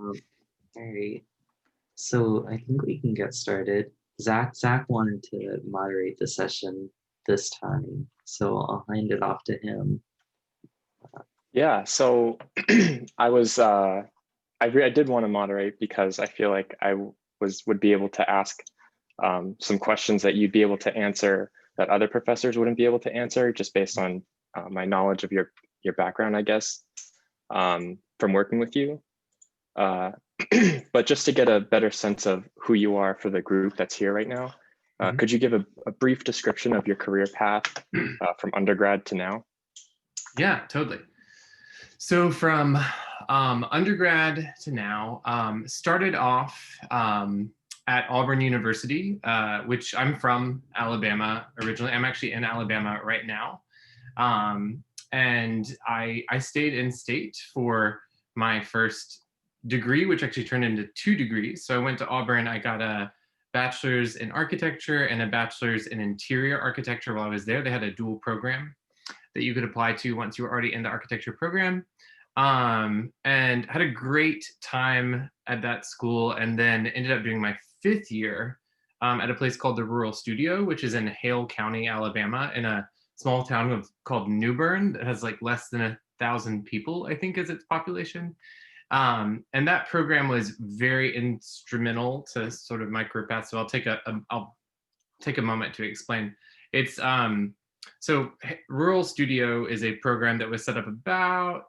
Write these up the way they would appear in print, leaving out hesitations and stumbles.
All right. So I think we can get started. Zach wanted to moderate the session this time, so I'll hand it off to him. Yeah, so I was I did want to moderate because I feel like would be able to ask some questions that you'd be able to answer that other professors wouldn't be able to answer just based on my knowledge of your background, I guess, from working with you. But just to get a better sense of who you are for the group that's here right now, could you give a brief description of your career path from undergrad to now? Yeah, totally. So from undergrad to now, started off at Auburn University, which I'm from Alabama originally. I'm actually in Alabama right now. And I stayed in state for my first degree, which actually turned into 2 degrees. So I went to Auburn, I got a bachelor's in architecture and a bachelor's in interior architecture while I was there. They had a dual program that you could apply to once you were already in the architecture program. And had a great time at that school, and then ended up doing my 5th year at a place called the Rural Studio, which is in Hale County, Alabama, in a small town called New Bern that has like less than 1,000 people, I think, as its population. And that program was very instrumental to sort of my career path. So I'll take a moment to explain. It's so Rural Studio is a program that was set up about,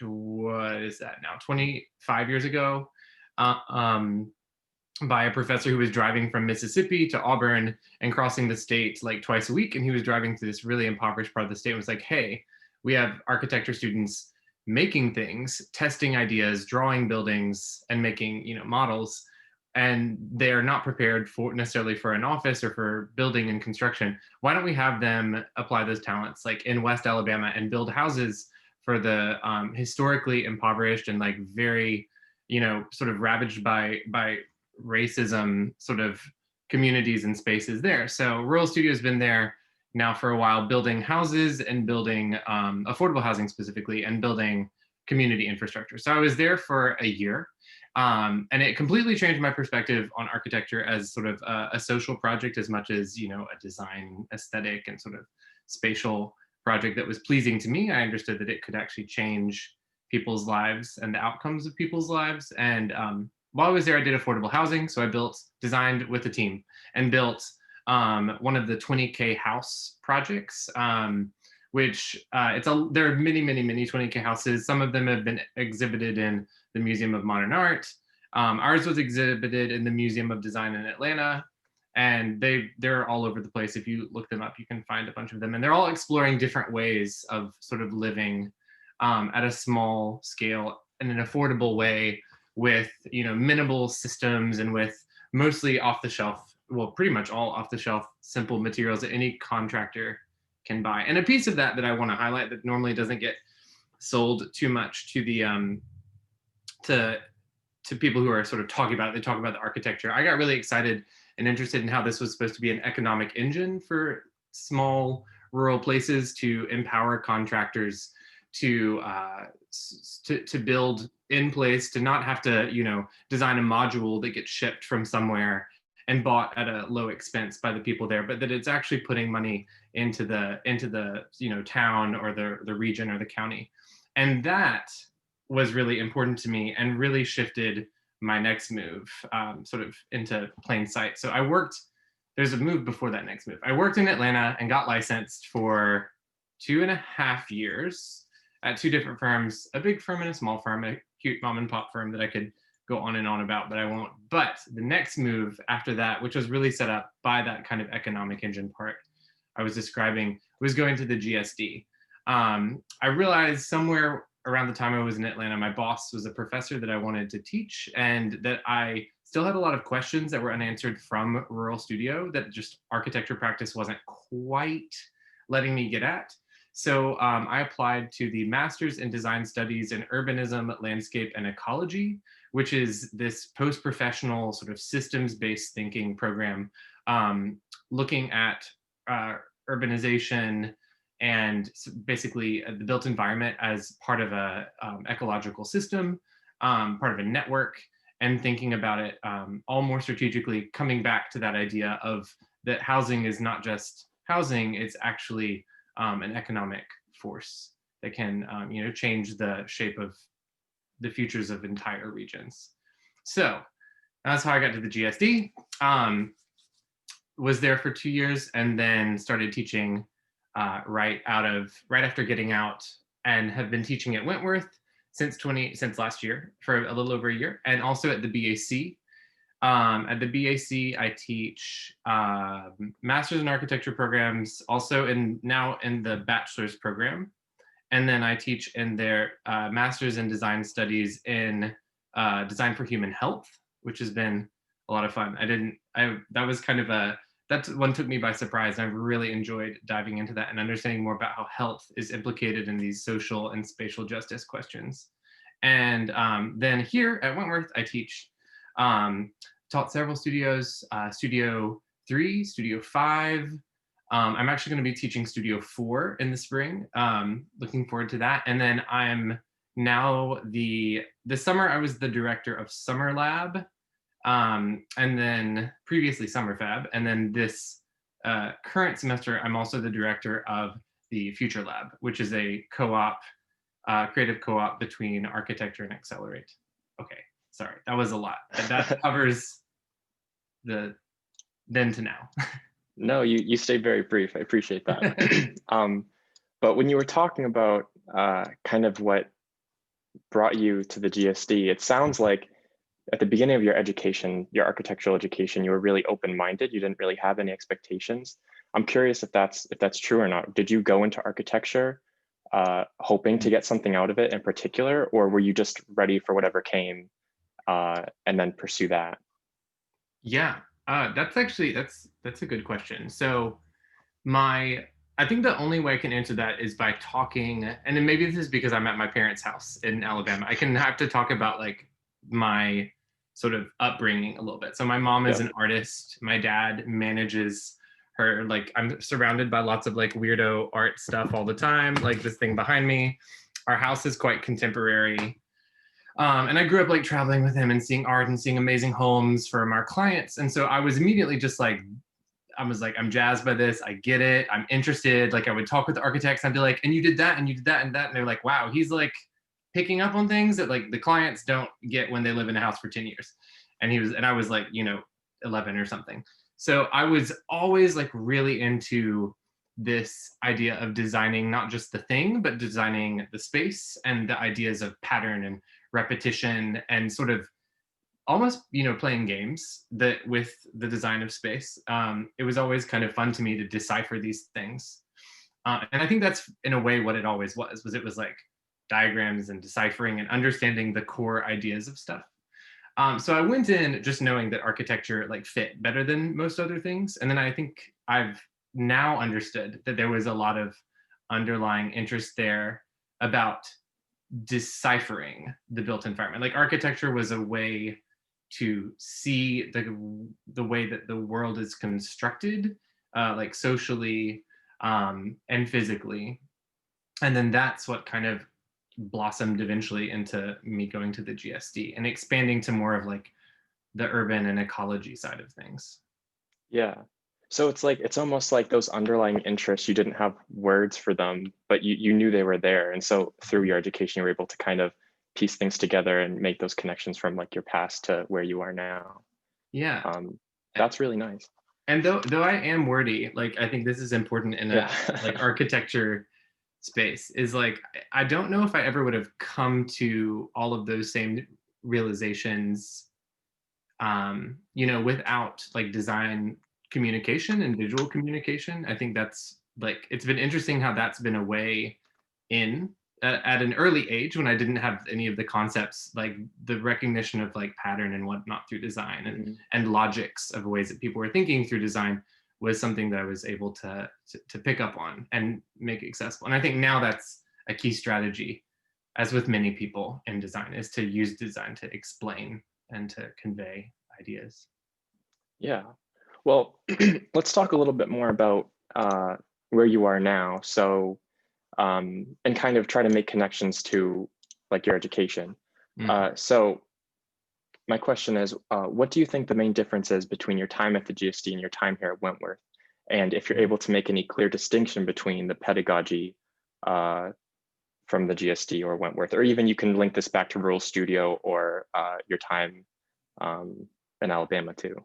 what is that now, 25 years ago, by a professor who was driving from Mississippi to Auburn and crossing the state like twice a week. And he was driving through this really impoverished part of the state and was like, hey, we have architecture students making things, testing ideas, drawing buildings, and making, models. And they are not prepared for necessarily for an office or for building and construction. Why don't we have them apply those talents like in West Alabama and build houses for the historically impoverished and like very, sort of ravaged by racism sort of communities and spaces there. So Rural Studio has been there now for a while, building houses and building affordable housing specifically, and building community infrastructure. So I was there for a year. And it completely changed my perspective on architecture as sort of a social project as much as, a design aesthetic and sort of spatial project that was pleasing to me. I understood that it could actually change people's lives and the outcomes of people's lives. And while I was there, I did affordable housing. So I designed with a team and built one of the 20K house projects, which there are many, many, many 20K houses. Some of them have been exhibited in the Museum of Modern Art. Ours was exhibited in the Museum of Design in Atlanta, and they're all over the place. If you look them up, you can find a bunch of them, and they're all exploring different ways of sort of living at a small scale in an affordable way with minimal systems and with mostly off the shelf, well, pretty much all off the shelf simple materials that any contractor can buy. And a piece of that I want to highlight that normally doesn't get sold too much to the to people who are sort of talking about it. They talk about the architecture. I got really excited and interested in how this was supposed to be an economic engine for small rural places to empower contractors to build in place, to not have to design a module that gets shipped from somewhere and bought at a low expense by the people there, but that it's actually putting money into the town or the region or the county. And that was really important to me and really shifted my next move sort of into plain sight. So there's a move before that next move. I worked in Atlanta and got licensed for 2.5 years at 2 different firms, a big firm and a small firm, a cute mom and pop firm that I could go on and on about, but I won't. But the next move after that, which was really set up by that kind of economic engine part I was describing, was going to the GSD. I realized somewhere around the time I was in Atlanta, my boss was a professor that I wanted to teach, and that I still had a lot of questions that were unanswered from Rural Studio that just architecture practice wasn't quite letting me get at. So I applied to the Master's in Design Studies in Urbanism, Landscape, and Ecology, which is this post-professional sort of systems-based thinking program looking at urbanization and basically the built environment as part of a ecological system, part of a network, and thinking about it all more strategically, coming back to that idea of that housing is not just housing, it's actually an economic force that can change the shape of the futures of entire regions. So that's how I got to the GSD. Was there for 2 years and then started teaching right after getting out, and have been teaching at Wentworth since last year for a little over a year, and also at the BAC. At the BAC, I teach master's in architecture programs, also now in the bachelor's program. And then I teach in their master's in design studies in design for human health, which has been a lot of fun. That one took me by surprise. I've really enjoyed diving into that and understanding more about how health is implicated in these social and spatial justice questions. And then here at Wentworth, I teach, taught several studios, Studio 3, Studio 5. I'm actually going to be teaching Studio 4 in the spring. Looking forward to that. And then I'm now this summer, I was the director of Summer Lab, and then previously Summer Fab. And then this current semester, I'm also the director of the Future Lab, which is a co-op, creative co-op between Architecture and Accelerate. Okay, sorry, that was a lot. That covers the then to now. No, you stayed very brief. I appreciate that. But when you were talking about kind of what brought you to the GSD, it sounds like at the beginning of your education, your architectural education, you were really open-minded. You didn't really have any expectations. I'm curious if that's true or not. Did you go into architecture hoping to get something out of it in particular, or were you just ready for whatever came and then pursue that? Yeah, that's a good question. So I think the only way I can answer that is by talking, and then maybe this is because I'm at my parents' house in Alabama. I can have to talk about like my sort of upbringing a little bit. So my mom is an artist. My dad manages her, like I'm surrounded by lots of like weirdo art stuff all the time, like this thing behind me. Our house is quite contemporary. And I grew up like traveling with him and seeing art and seeing amazing homes from our clients. And so I was immediately just like, I'm jazzed by this. I get it. I'm interested. Like I would talk with the architects. I'd be like, and you did that and you did that and that. And they're like, wow, he's like picking up on things that like the clients don't get when they live in a house for 10 years. And I was like, 11 or something. So I was always like really into this idea of designing not just the thing, but designing the space and the ideas of pattern and repetition and sort of almost playing games that with the design of space. It was always kind of fun to me to decipher these things, and I think that's in a way what it always was it was like diagrams and deciphering and understanding the core ideas of stuff. So I went in just knowing that architecture like fit better than most other things, and then I think I've now understood that there was a lot of underlying interest there about deciphering the built environment. Like architecture was a way to see the way that the world is constructed, like socially and physically. And then that's what kind of blossomed eventually into me going to the GSD and expanding to more of like the urban and ecology side of things. Yeah. So it's almost like those underlying interests, you didn't have words for them, but you knew they were there. And so through your education, you were able to kind of piece things together and make those connections from like your past to where you are now. Yeah. That's really nice. And though I am wordy, like I think this is important in a like architecture space, is like I don't know if I ever would have come to all of those same realizations without like design communication and visual communication. I think that's like it's been interesting how that's been a way in at an early age when I didn't have any of the concepts, like the recognition of like pattern and whatnot through design and logics of ways that people were thinking through design was something that I was able to pick up on and make accessible. And I think now that's a key strategy, as with many people in design, is to use design to explain and to convey ideas. Yeah. Well, let's talk a little bit more about where you are now. So, and kind of try to make connections to like your education. So my question is, what do you think the main difference is between your time at the GSD and your time here at Wentworth? And if you're able to make any clear distinction between the pedagogy from the GSD or Wentworth, or even you can link this back to Rural Studio or your time in Alabama too.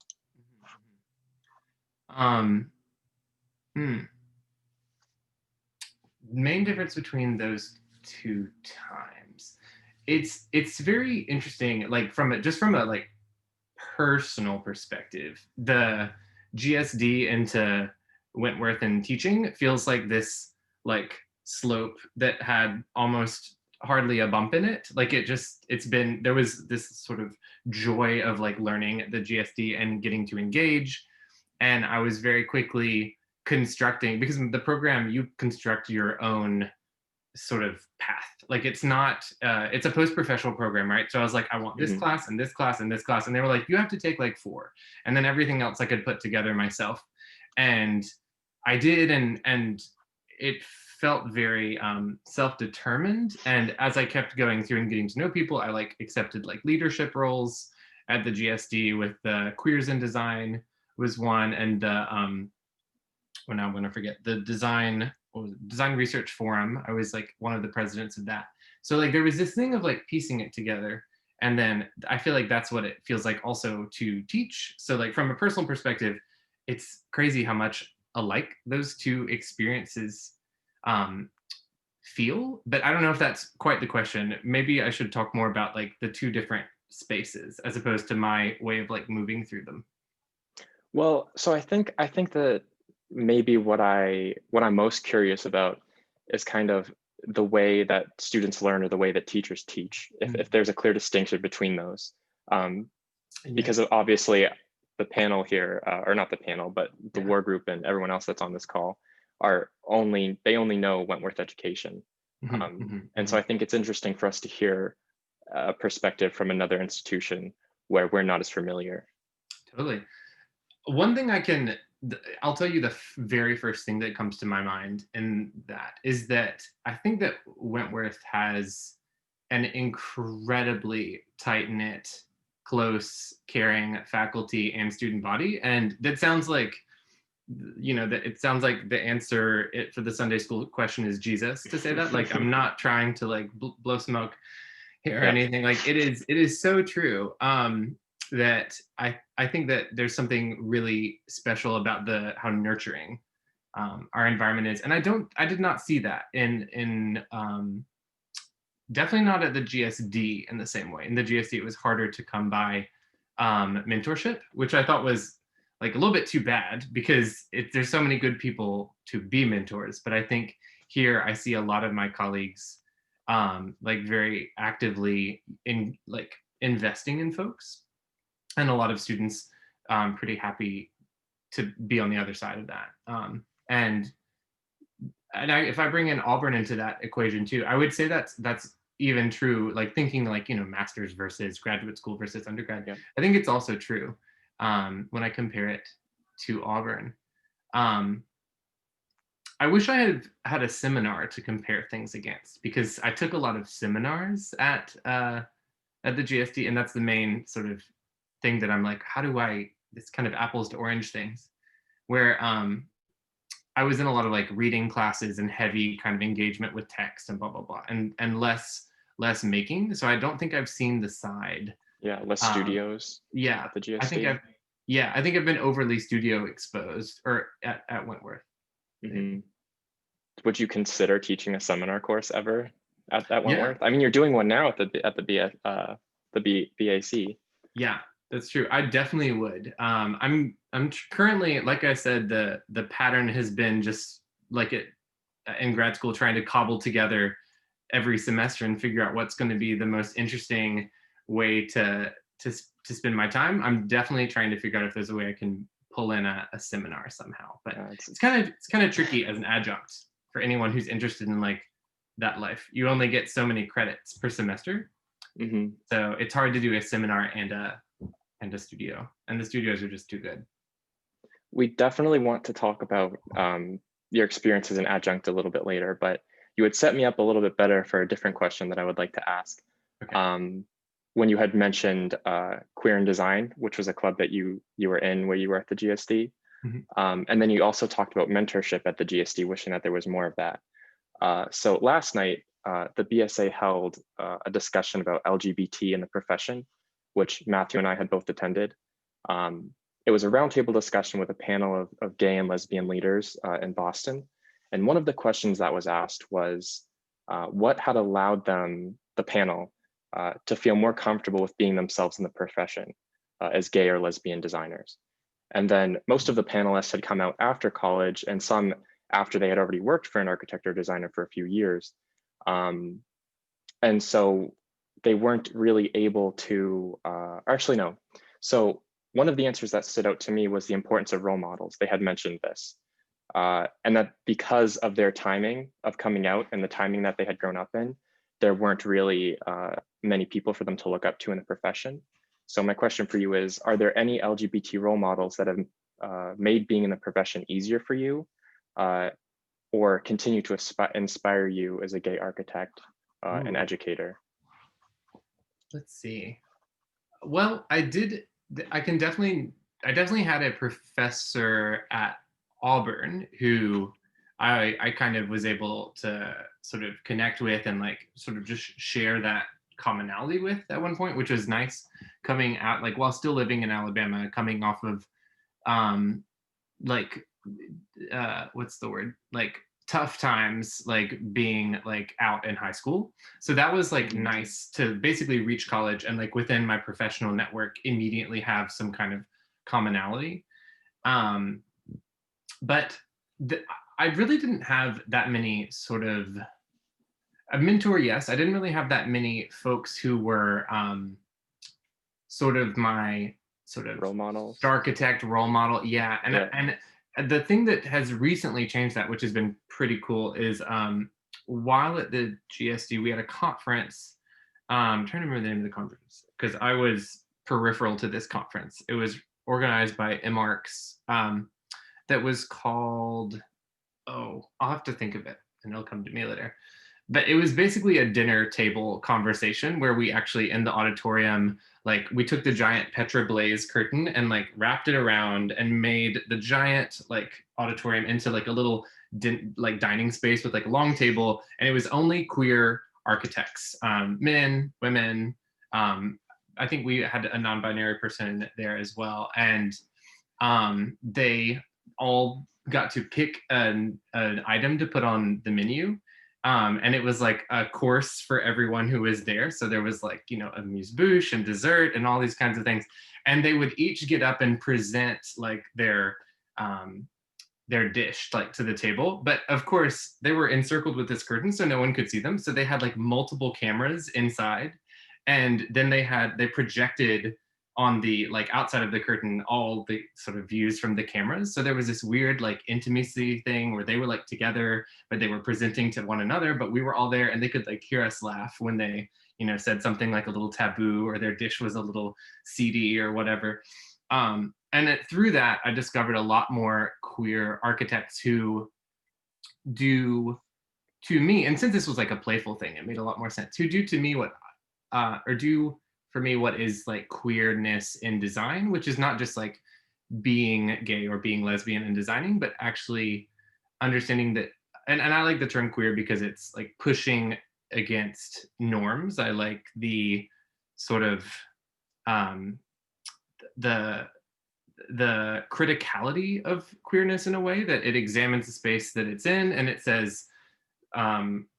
Main difference between those two times. It's very interesting, like from a like personal perspective. The GSD into Wentworth and teaching feels like this like slope that had almost hardly a bump in it. Like there was this sort of joy of like learning at the GSD and getting to engage. And I was very quickly constructing, because the program, you construct your own sort of path. Like it's not, it's a post-professional program, right? So I was like, I want this class and this class and this class. And they were like, you have to take like 4. And then everything else I could put together myself. And I did, and it felt very self-determined. And as I kept going through and getting to know people, I like accepted like leadership roles at the GSD with the Queers in Design was one, and when I'm gonna forget, the design research forum. I was like one of the presidents of that. So like there was this thing of like piecing it together. And then I feel like that's what it feels like also to teach. So like from a personal perspective, it's crazy how much alike those two experiences feel. But I don't know if that's quite the question. Maybe I should talk more about like the two different spaces as opposed to my way of like moving through them. Well, so I think that maybe what I'm most curious about is kind of the way that students learn or the way that teachers teach, if there's a clear distinction between those. Because obviously the panel here, or not the panel, but the war group and everyone else that's on this call they only know Wentworth education. And so I think it's interesting for us to hear a perspective from another institution where we're not as familiar. Totally. One thing I'll tell you the very first thing that comes to my mind in that is that I think that Wentworth has an incredibly tight-knit, close, caring faculty and student body. And that sounds like, that it sounds like the answer for the Sunday school question is Jesus to say that. Like, I'm not trying to like blow smoke here or anything. Like it is so true. That I think that there's something really special about how nurturing our environment is, and I did not see that in definitely not at the GSD in the same way. In the GSD, it was harder to come by mentorship, which I thought was like a little bit too bad because there's so many good people to be mentors. But I think here I see a lot of my colleagues like very actively investing in folks. And a lot of students pretty happy to be on the other side of that. And if I bring in Auburn into that equation too, I would say that's even true, like thinking like, master's versus graduate school versus undergrad. Yeah. I think it's also true when I compare it to Auburn. I wish I had a seminar to compare things against, because I took a lot of seminars at the GSD, and that's the main sort of thing that I'm like, how do this kind of apples to orange things, where I was in a lot of like reading classes and heavy kind of engagement with text and blah, blah, blah, and less making. So I don't think I've seen the side. Yeah, less studios. Yeah, at the GSD. I think I've been overly studio exposed, or at Wentworth. Would you consider teaching a seminar course ever at Wentworth? I mean, you're doing one now at the BAC. Yeah, that's true. I definitely would. I'm currently, like I said, the pattern has been just like it in grad school, trying to cobble together every semester and figure out what's going to be the most interesting way to spend my time. I'm definitely trying to figure out if there's a way I can pull in a seminar somehow. But it's kind of tricky as an adjunct for anyone who's interested in like that life. You only get so many credits per semester. So it's hard to do a seminar and a studio, and the studios are just too good. We definitely want to talk about your experience as an adjunct a little bit later, but you would set me up a little bit better for a different question that I would like to ask. Okay. when you had mentioned Queer in Design, which was a club that you were in where you were at the GSD. And then you also talked about mentorship at the GSD, wishing that there was more of that. So last night, the BSA held a discussion about LGBT in the profession, which Matthew and I had both attended. It was a roundtable discussion with a panel of gay and lesbian leaders in Boston. And one of the questions that was asked was, what had allowed them, the panel, to feel more comfortable with being themselves in the profession as gay or lesbian designers? And then most of the panelists had come out after college, and some after they had already worked for an architect or designer for a few years. And so they weren't really able to, actually no. So one of the answers that stood out to me was the importance of role models. They had mentioned this. And that because of their timing of coming out and the timing that they had grown up in, there weren't really many people for them to look up to in the profession. So my question for you is, are there any LGBT role models that have made being in the profession easier for you, or continue to inspire you as a gay architect and educator? Let's see. Well, I definitely had a professor at Auburn who I kind of was able to sort of connect with and like sort of just share that commonality with at one point, which was nice, coming out like while still living in Alabama, coming off of like what's the word, like tough times, like being like out in high school. So that was like nice to basically reach college and like within my professional network immediately have some kind of commonality. But I really didn't have that many sort of a mentor. Yes, I didn't really have that many folks who were sort of my sort of role models, architect role model. Yeah, and the thing that has recently changed that, which has been pretty cool, is while at the GSD we had a conference. I'm trying to remember the name of the conference because I was peripheral to this conference. It was organized by MArcs. That was called, oh, I'll have to think of it and it'll come to me later. But it was basically a dinner table conversation where we actually in the auditorium, like we took the giant Petra Blaze curtain and like wrapped it around and made the giant like auditorium into like a little like dining space with like a long table. And it was only queer architects, men, women. I think we had a non-binary person there as well. And they all got to pick an item to put on the menu. And it was like a course for everyone who was there. So there was like, you know, amuse-bouche and dessert and all these kinds of things. And they would each get up and present like their dish like to the table. But of course they were encircled with this curtain so no one could see them. So they had like multiple cameras inside. And then they projected on the like outside of the curtain all the sort of views from the cameras. So there was this weird like intimacy thing where they were like together, but they were presenting to one another, but we were all there and they could like hear us laugh when they, you know, said something like a little taboo or their dish was a little seedy or whatever. And through that, I discovered a lot more queer architects who do to me, and since this was like a playful thing, it made a lot more sense, who do to me what, or do for me what is like queerness in design, which is not just like being gay or being lesbian and designing, but actually understanding that, and I like the term queer because it's like pushing against norms. I like the sort of the criticality of queerness in a way that it examines the space that it's in and it says,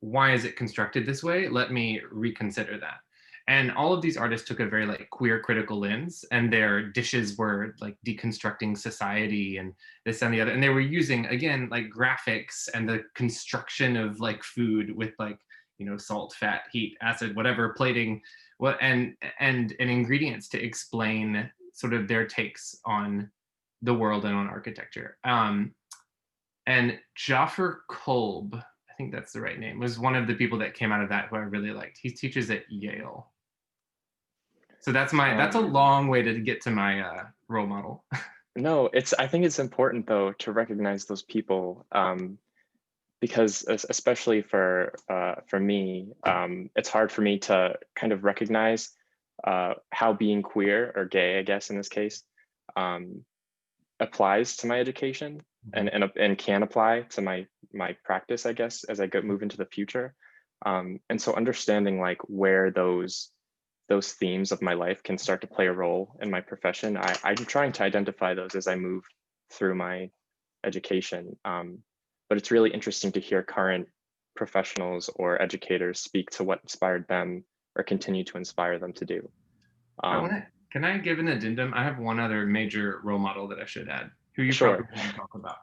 why is it constructed this way? Let me reconsider that. And all of these artists took a very like queer critical lens, and their dishes were like deconstructing society and this and the other. And they were using, again, like graphics and the construction of like food with like, you know, salt, fat, heat, acid, whatever, plating, what and ingredients to explain sort of their takes on the world and on architecture. And Jaffer Kolb, I think that's the right name, was one of the people that came out of that who I really liked. He teaches at Yale. So that's a long way to get to my role model. No, I think it's important though to recognize those people, because especially for me, it's hard for me to kind of recognize how being queer or gay, I guess in this case, applies to my education and can apply to my practice, I guess, as I move into the future. And so understanding like where those themes of my life can start to play a role in my profession, I'm trying to identify those as I move through my education. But it's really interesting to hear current professionals or educators speak to what inspired them or continue to inspire them to do. Can I give an addendum? I have one other major role model that I should add, who you Sure. probably didn't talk about.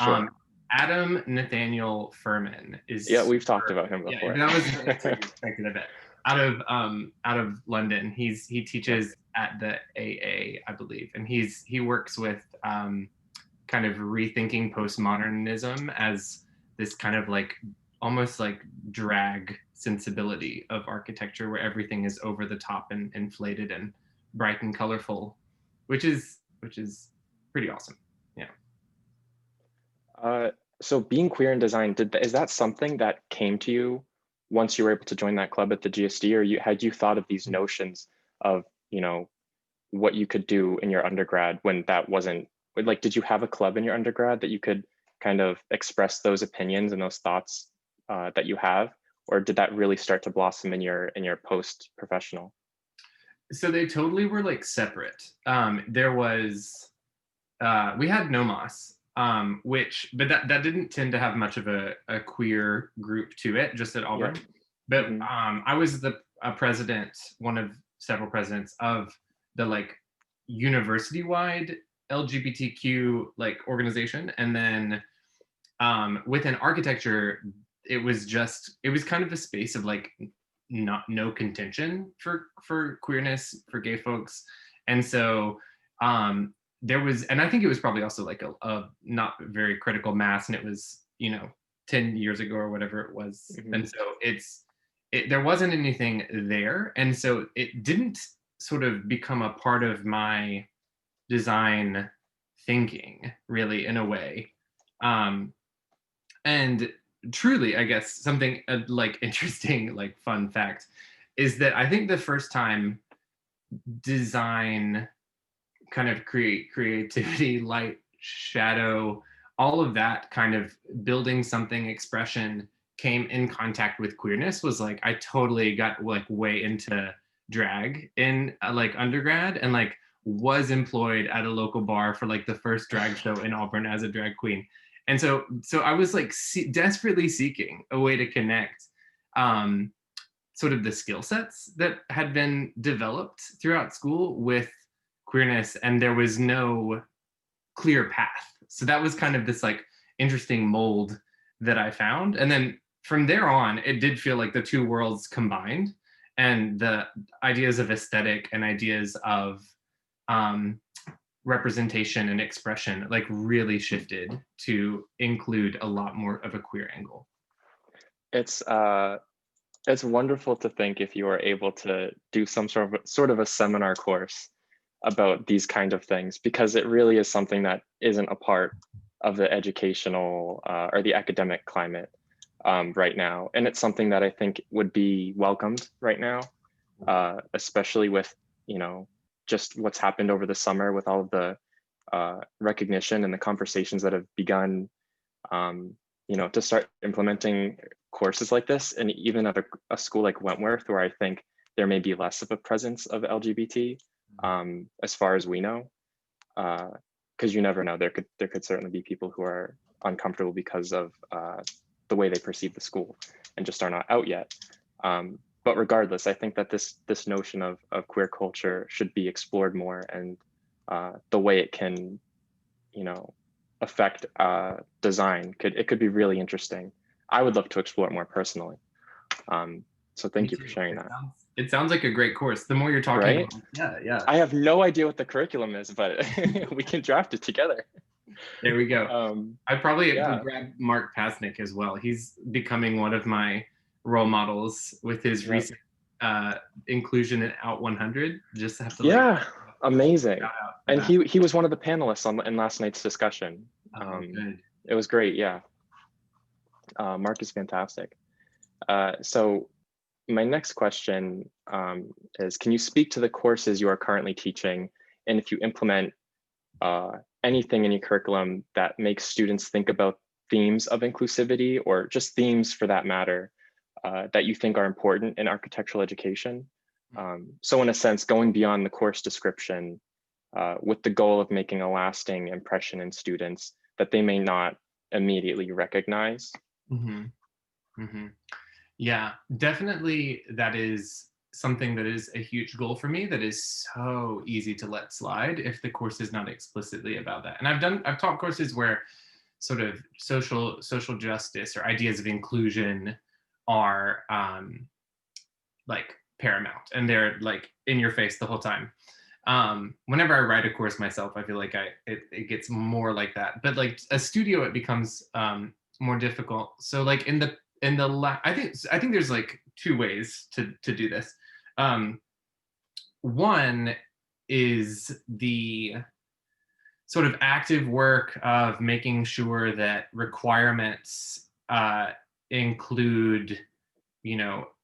Sure. Adam Nathaniel Furman is. Yeah, we've talked about him before. Yeah, that was expected, I bet. Out of London, he teaches at the AA, I believe, and he works with kind of rethinking postmodernism as this kind of like almost like drag sensibility of architecture, where everything is over the top and inflated and bright and colorful, which is pretty awesome. Yeah. So being queer in design, is that something that came to you once you were able to join that club at the GSD, or had you thought of these notions of, you know, what you could do in your undergrad when that wasn't, like, did you have a club in your undergrad that you could kind of express those opinions and those thoughts that you have, or did that really start to blossom in your post professional? So they totally were like separate. There was, we had NOMOS, but that didn't tend to have much of a queer group to it, just at Auburn. Yeah. But I was the president, one of several presidents of the like university-wide LGBTQ like organization, and then within architecture, it was kind of a space of like no contention for queerness, for gay folks, and so there was, and I think it was probably also like a not very critical mass, and it was 10 years ago or whatever it was, and so there wasn't anything there, and so it didn't sort of become a part of my design thinking really in a way. And truly, I guess something like interesting, like fun fact is that I think the first time design kind of creativity, light, shadow, all of that kind of building something, expression came in contact with queerness was like, I totally got like way into drag in like undergrad, and like was employed at a local bar for like the first drag show in Auburn as a drag queen. And so I was like desperately seeking a way to connect sort of the skill sets that had been developed throughout school with queerness, and there was no clear path. So that was kind of this like interesting mold that I found. And then from there on, it did feel like the two worlds combined, and the ideas of aesthetic and ideas of representation and expression like really shifted to include a lot more of a queer angle. It's wonderful to think if you are able to do some sort of a seminar course about these kind of things, because it really is something that isn't a part of the educational or the academic climate right now. And it's something that I think would be welcomed right now, especially with, just what's happened over the summer with all of the recognition and the conversations that have begun, to start implementing courses like this. And even at a school like Wentworth, where I think there may be less of a presence of LGBT, as far as we know, because you never know. There could certainly be people who are uncomfortable because of the way they perceive the school and just are not out yet. But regardless, I think that this notion of queer culture should be explored more, and the way it can, affect design could be really interesting. I would love to explore it more personally. So thank you for sharing that. It sounds like a great course. The more you're talking, right? About, yeah. I have no idea what the curriculum is, but we can draft it together. There we go. I'd probably grab Mark Pasnick as well. He's becoming one of my role models with his recent inclusion in Out 100. Just have to amazing. And he was one of the panelists in last night's discussion. It was great. Yeah. Mark is fantastic. So my next question is, can you speak to the courses you are currently teaching, and if you implement anything in your curriculum that makes students think about themes of inclusivity, or just themes for that matter, that you think are important in architectural education? So in a sense, going beyond the course description with the goal of making a lasting impression in students that they may not immediately recognize. Mm-hmm. Mm-hmm. Yeah, definitely that is something that is a huge goal for me, that is so easy to let slide if the course is not explicitly about that. And I've taught courses where sort of social justice or ideas of inclusion are like paramount, and they're like in your face the whole time. Whenever I write a course myself, I feel like it gets more like that. But like a studio, it becomes more difficult. So like I think there's like two ways to do this. One is the sort of active work of making sure that requirements include,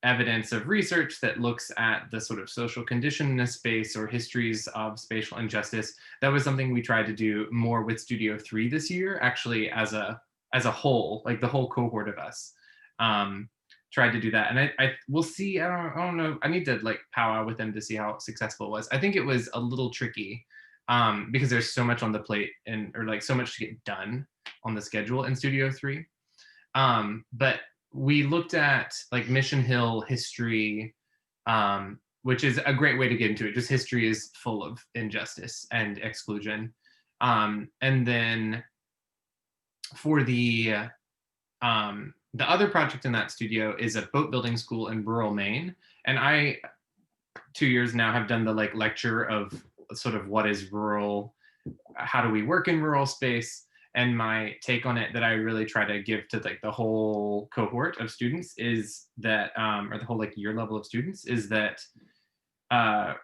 evidence of research that looks at the sort of social condition in a space or histories of spatial injustice. That was something we tried to do more with Studio 3 this year, actually, as a whole, like the whole cohort of us tried to do that. And I we'll see. I don't know. I need to like powwow with them to see how successful it was. I think it was a little tricky because there's so much on the plate, or like so much to get done on the schedule in Studio 3. But we looked at like Mission Hill history, which is a great way to get into it. Just history is full of injustice and exclusion. And then for the other project in that studio is a boat building school in rural Maine. And I, 2 years now, have done the like lecture of sort of what is rural, how do we work in rural space. And my take on it that I really try to give to like the whole cohort of students is that, or the whole like year level of students, is that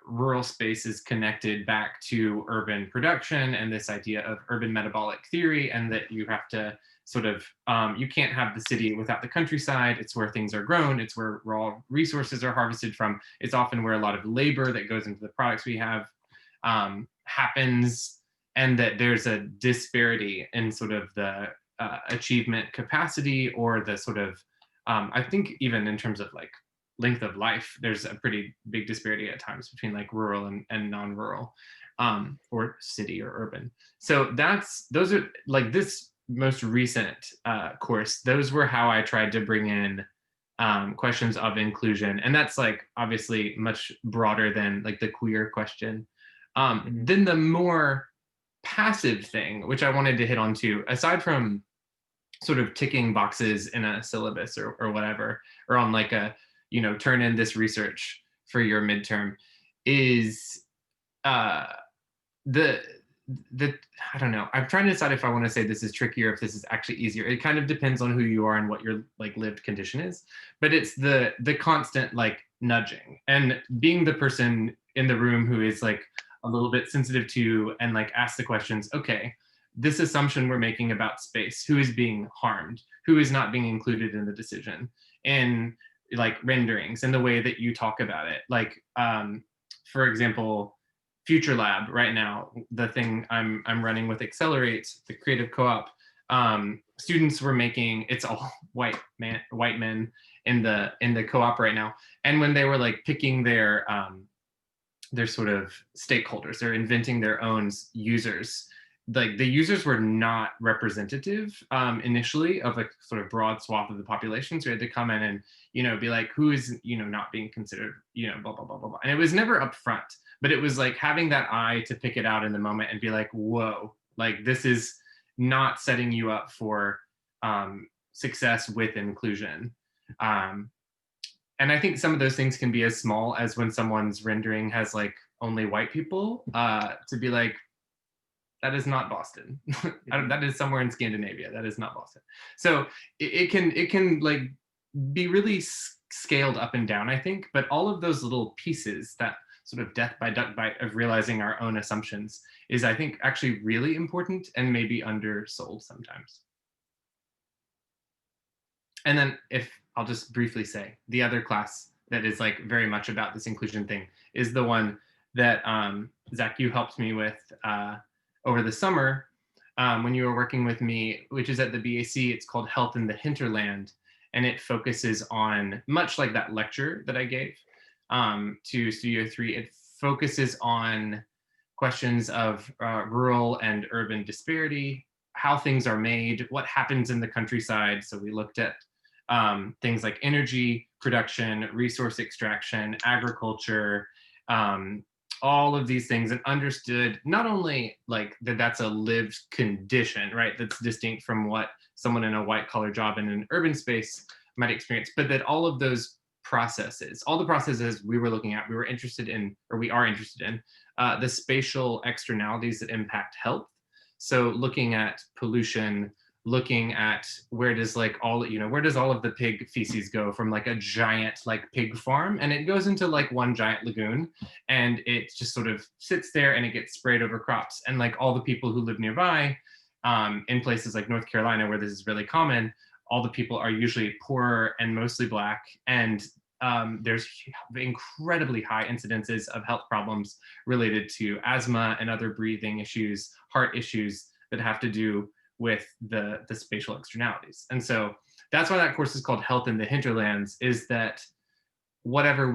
rural space is connected back to urban production and this idea of urban metabolic theory, and that you have to sort of, you can't have the city without the countryside. It's where things are grown. It's where raw resources are harvested from. It's often where a lot of labor that goes into the products we have happens, and that there's a disparity in sort of the achievement capacity, or the sort of, I think even in terms of like length of life, there's a pretty big disparity at times between like rural and non-rural, or city or urban. So those are like this most recent course, those were how I tried to bring in questions of inclusion. And that's like obviously much broader than like the queer question. Then the more passive thing, which I wanted to hit on too, aside from sort of ticking boxes in a syllabus or whatever, or on like a, turn in this research for your midterm, is the I don't know. I'm trying to decide if I want to say this is trickier, if this is actually easier. It kind of depends on who you are and what your like lived condition is. But it's the constant like nudging, and being the person in the room who is like a little bit sensitive to, and like ask the questions, okay, this assumption we're making about space, who is being harmed, who is not being included in the decision, in like renderings, and the way that you talk about it. Like, for example, Future Lab right now, the thing I'm running with Accelerate, the creative co-op, students were making, it's all white men in the co-op right now. And when they were like picking their sort of stakeholders, they're inventing their own users. Like the users were not representative initially of a sort of broad swath of the population. So we had to come in and, be like, who is, not being considered, blah, blah, blah, blah, blah. And it was never upfront, but it was like having that eye to pick it out in the moment and be like, whoa, like this is not setting you up for success with inclusion. And I think some of those things can be as small as when someone's rendering has like only white people, to be like, that is not Boston. That is somewhere in Scandinavia. That is not Boston. So it can like be really scaled up and down, I think. But all of those little pieces, that sort of death by duck bite of realizing our own assumptions, is I think actually really important and maybe undersold sometimes. And then if I'll just briefly say, the other class that is like very much about this inclusion thing is the one that Zach, you helped me with over the summer when you were working with me, which is at the BAC. It's called Health in the Hinterland, and it focuses on, much like that lecture that I gave to Studio 3, it focuses on questions of rural and urban disparity, how things are made, what happens in the countryside. So we looked at things like energy production, resource extraction, agriculture, all of these things, and understood not only like that that's a lived condition, right, that's distinct from what someone in a white collar job in an urban space might experience, but that all of those processes, all the processes we were looking at, we were interested in, or we are interested in, the spatial externalities that impact health. So looking at pollution, looking at where does like all, you know, where does all of the pig feces go from like a giant like pig farm, and it goes into like one giant lagoon, and it just sort of sits there and it gets sprayed over crops. And like all the people who live nearby in places like North Carolina where this is really common, all the people are usually poor and mostly Black, and there's incredibly high incidences of health problems related to asthma and other breathing issues, heart issues that have to do with the spatial externalities. And so that's why that course is called Health in the Hinterlands, is that whatever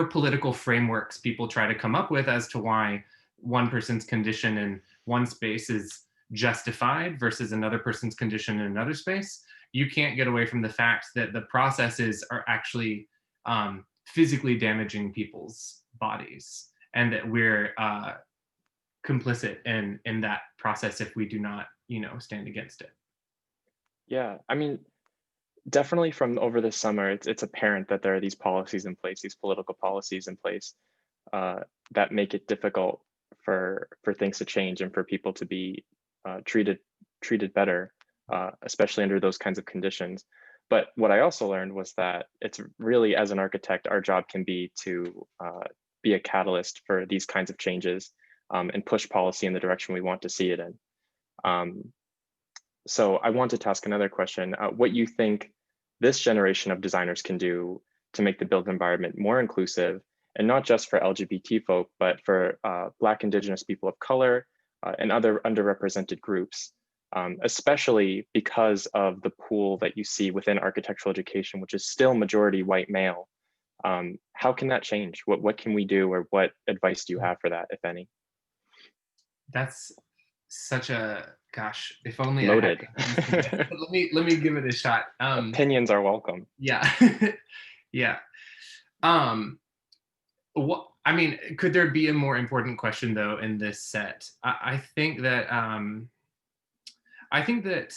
political frameworks people try to come up with as to why one person's condition in one space is justified versus another person's condition in another space, you can't get away from the fact that the processes are actually physically damaging people's bodies, and that we're complicit in that process if we do not, you know, stand against it. Yeah, I mean, definitely from over the summer, it's apparent that there are these policies in place, these political policies in place that make it difficult for things to change and for people to be treated better, especially under those kinds of conditions. But what I also learned was that it's really, as an architect, our job can be to be a catalyst for these kinds of changes and push policy in the direction we want to see it in. So I wanted to ask another question, what you think this generation of designers can do to make the built environment more inclusive, and not just for LGBT folk, but for Black, Indigenous people of color and other underrepresented groups, especially because of the pool that you see within architectural education, which is still majority white male. How can that change? What can we do, or what advice do you have for that, if any? That's such a, gosh, if only loaded. I had, let me give it a shot. Opinions are welcome. Yeah. Yeah. What, I mean, could there be a more important question though in this set? I think that I think it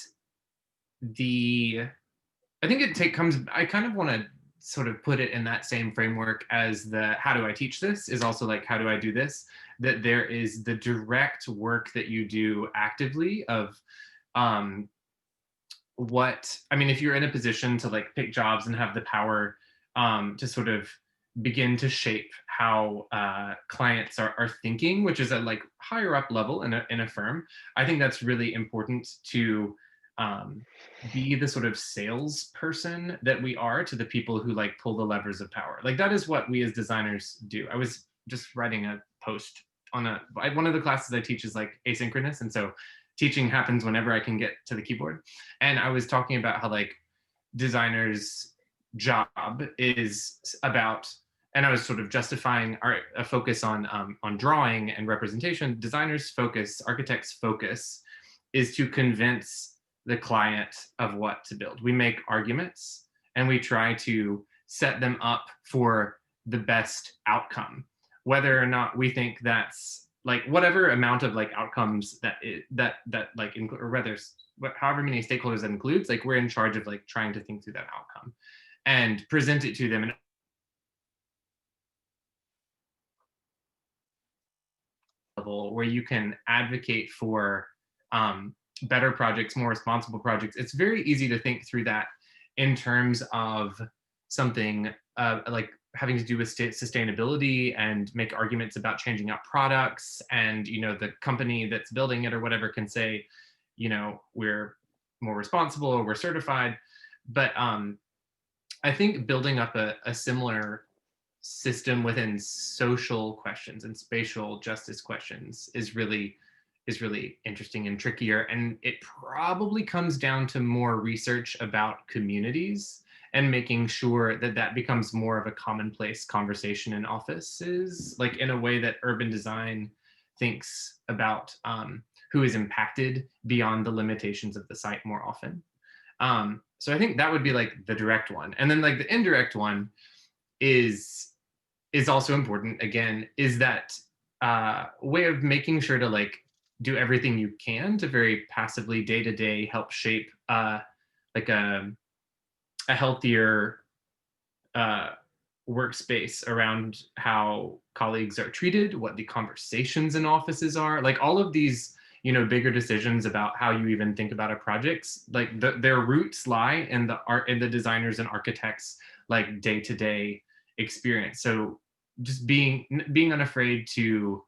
comes, I kind of want to sort of put it in that same framework as the how do I teach this is also like how do I do this, that there is the direct work that you do actively of what, I mean, if you're in a position to like pick jobs and have the power to sort of begin to shape how clients are thinking, which is at like higher up level in a firm, I think that's really important to be the sort of salesperson that we are to the people who like pull the levers of power. Like that is what we as designers do. I was just writing a post on one of the classes I teach is like asynchronous, and so teaching happens whenever I can get to the keyboard. And I was talking about how like designers' job is about, and I was sort of justifying a focus on drawing and representation. Designers' focus, architects' focus, is to convince the client of what to build. We make arguments and we try to set them up for the best outcome, whether or not we think that's like whatever amount of like outcomes that like or whether however many stakeholders that includes, like we're in charge of like trying to think through that outcome and present it to them in level where you can advocate for better projects, more responsible projects. It's very easy to think through that in terms of something like having to do with sustainability and make arguments about changing out products, and you know the company that's building it or whatever can say, you know, we're more responsible or we're certified. But I think building up a similar system within social questions and spatial justice questions is really interesting and trickier, and it probably comes down to more research about communities and making sure that that becomes more of a commonplace conversation in offices, like in a way that urban design thinks about who is impacted beyond the limitations of the site more often. So I think that would be like the direct one, and then like the indirect one is also important. Again, is that way of making sure to like do everything you can to very passively day to day help shape like a healthier uh, workspace around how colleagues are treated, what the conversations in offices are, like all of these, you know, bigger decisions about how you even think about a projects, like their roots lie in the art, in the designers and architects like day to day experience. So just being unafraid to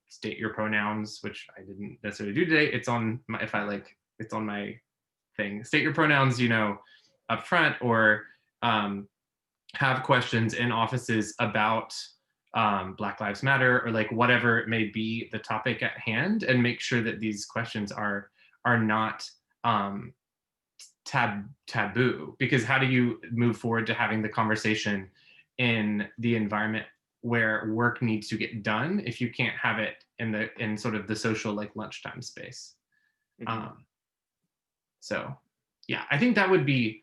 state your pronouns, which I didn't necessarily do today. It's on my, if I like, it's on my thing. State your pronouns, you know, up front, or have questions in offices about Black Lives Matter, or like whatever it may be the topic at hand, and make sure that these questions are not taboo, because how do you move forward to having the conversation in the environment where work needs to get done if you can't have it in sort of the social like lunchtime space? So yeah, I think that would be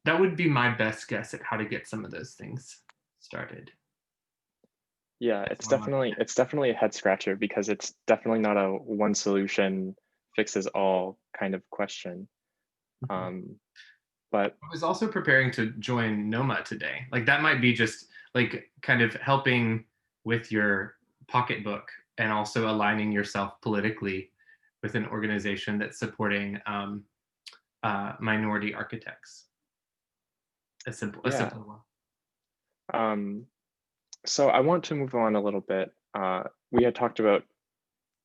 my best guess at how to get some of those things started. Yeah, it's definitely a head scratcher, because it's definitely not a one solution fixes all kind of question. But I was also preparing to join NOMA today. Like that might be just like kind of helping with your pocketbook and also aligning yourself politically with an organization that's supporting minority architects. A simple one. So I want to move on a little bit. We had talked about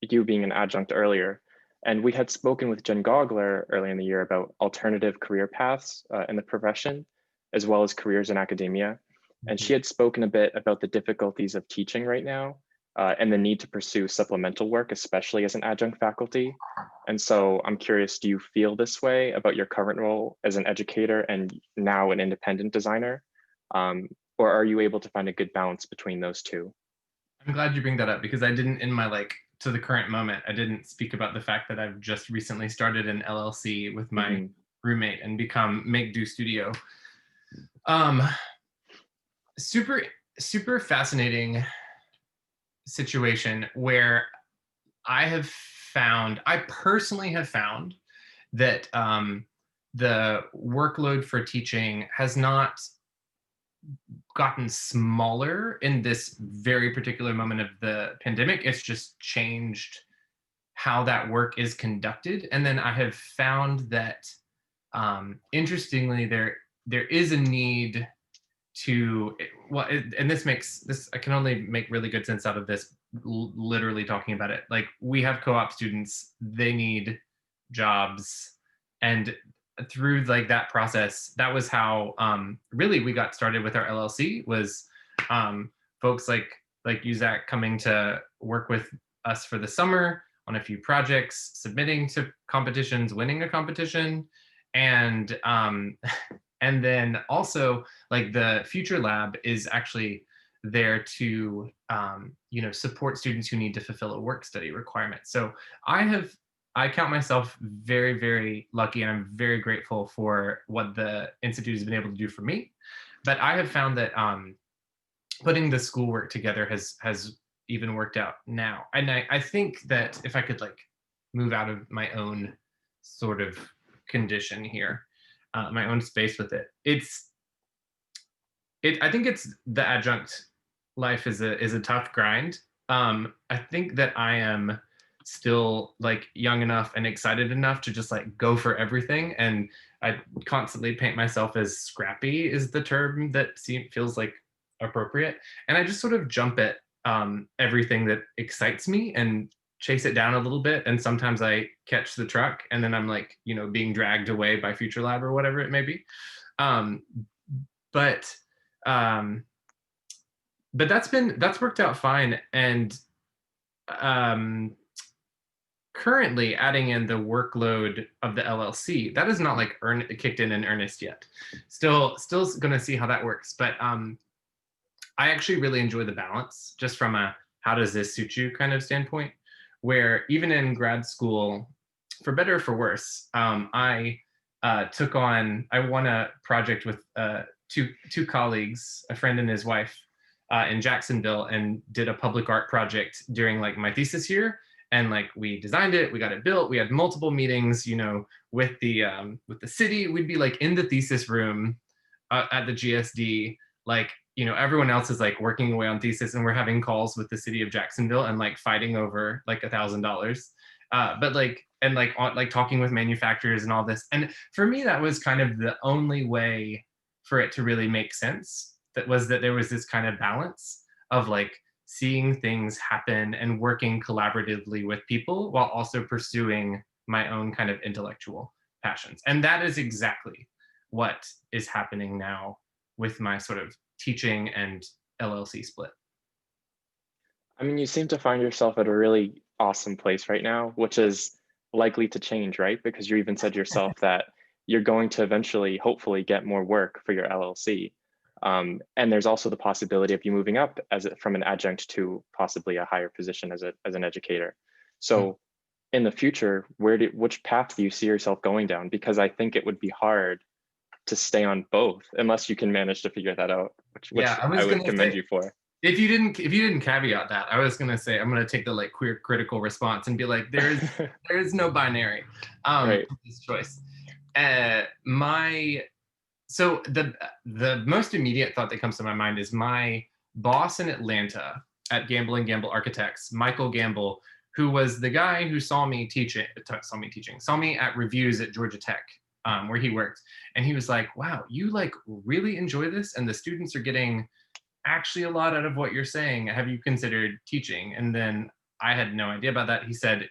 you being an adjunct earlier, and we had spoken with Jen Gogler early in the year about alternative career paths in the profession, as well as careers in academia. And she had spoken a bit about the difficulties of teaching right now and the need to pursue supplemental work, especially as an adjunct faculty. And so I'm curious, do you feel this way about your current role as an educator and now an independent designer? Or are you able to find a good balance between those two? I'm glad you bring that up, because I didn't, in my like to the current moment, I didn't speak about the fact that I've just recently started an LLC with my roommate and become Make Do Studio. Super fascinating situation where I personally have found that the workload for teaching has not gotten smaller in this very particular moment of the pandemic. It's just changed how that work is conducted. And then I have found that interestingly, there is a need to, and this I can only make really good sense out of this literally talking about it. Like we have co-op students, they need jobs, and through like that process, that was how really we got started with our LLC, was folks like you, Zach, coming to work with us for the summer on a few projects, submitting to competitions, winning a competition, and then also like the Future Lab is actually there to support students who need to fulfill a work study requirement. So I count myself very, very lucky, and I'm very grateful for what the Institute has been able to do for me. But I have found that putting the schoolwork together has even worked out now. And I think that if I could like move out of my own sort of condition here, my own space with it, I think it's the adjunct life is a tough grind. I think that I am still like young enough and excited enough to just like go for everything, and I constantly paint myself as scrappy is the term that feels like appropriate, and I just sort of jump at everything that excites me and chase it down a little bit, and sometimes I catch the truck and then I'm like being dragged away by Future Lab or whatever it may be. Um, but um, but that's worked out fine. And um, currently adding in the workload of the LLC, that is not like kicked in earnest yet. Still going to see how that works. But I actually really enjoy the balance, just from a how does this suit you kind of standpoint, where even in grad school, for better or for worse, I won a project with two colleagues, a friend and his wife, in Jacksonville, and did a public art project during like my thesis year. And like we designed it, we got it built, we had multiple meetings, with the city. We'd be like in the thesis room at the GSD, like everyone else is like working away on thesis, and we're having calls with the city of Jacksonville and like fighting over like $1,000. But like, and like talking with manufacturers and all this. And for me, that was kind of the only way for it to really make sense. That there was this kind of balance of like seeing things happen and working collaboratively with people while also pursuing my own kind of intellectual passions. And that is exactly what is happening now with my sort of teaching and LLC split. I mean, you seem to find yourself at a really awesome place right now, which is likely to change, right? Because you even said yourself that you're going to eventually, hopefully, get more work for your LLC. And there's also the possibility of you moving up from an adjunct to possibly a higher position as an educator. So in the future, which path do you see yourself going down? Because I think it would be hard to stay on both unless you can manage to figure that out, which Yeah, I would commend you for. If you didn't caveat that, I was gonna say I'm gonna take the like queer critical response and be like, there is no binary Right. this choice. So the most immediate thought that comes to my mind is my boss in Atlanta at Gamble and Gamble Architects, Michael Gamble, who was the guy who saw me at reviews at Georgia Tech, where he worked, and he was like, "Wow, you like really enjoy this, and the students are getting actually a lot out of what you're saying. Have you considered teaching?" And then I had no idea about that. He said,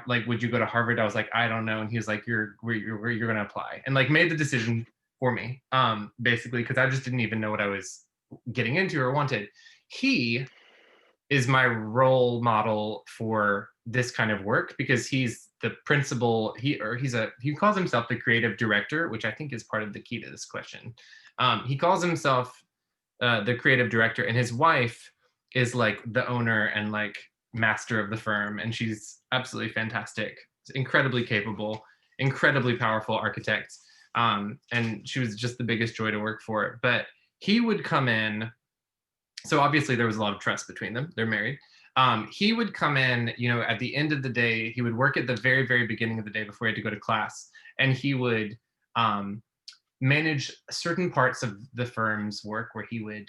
would you go to Harvard? I was like, I don't know. And he was like, you're going to apply, and like made the decision for me, basically, because I just didn't even know what I was getting into or wanted. He is my role model for this kind of work because he's the principal. He calls himself the creative director, which I think is part of the key to this question. He calls himself the creative director, and his wife is like the owner and like master of the firm, and she's absolutely fantastic, incredibly capable, incredibly powerful architect, and she was just the biggest joy to work for. But he would come in, so obviously there was a lot of trust between them, they're married. He would come in, at the end of the day. He would work at the very, very beginning of the day before he had to go to class, and he would manage certain parts of the firm's work where he would,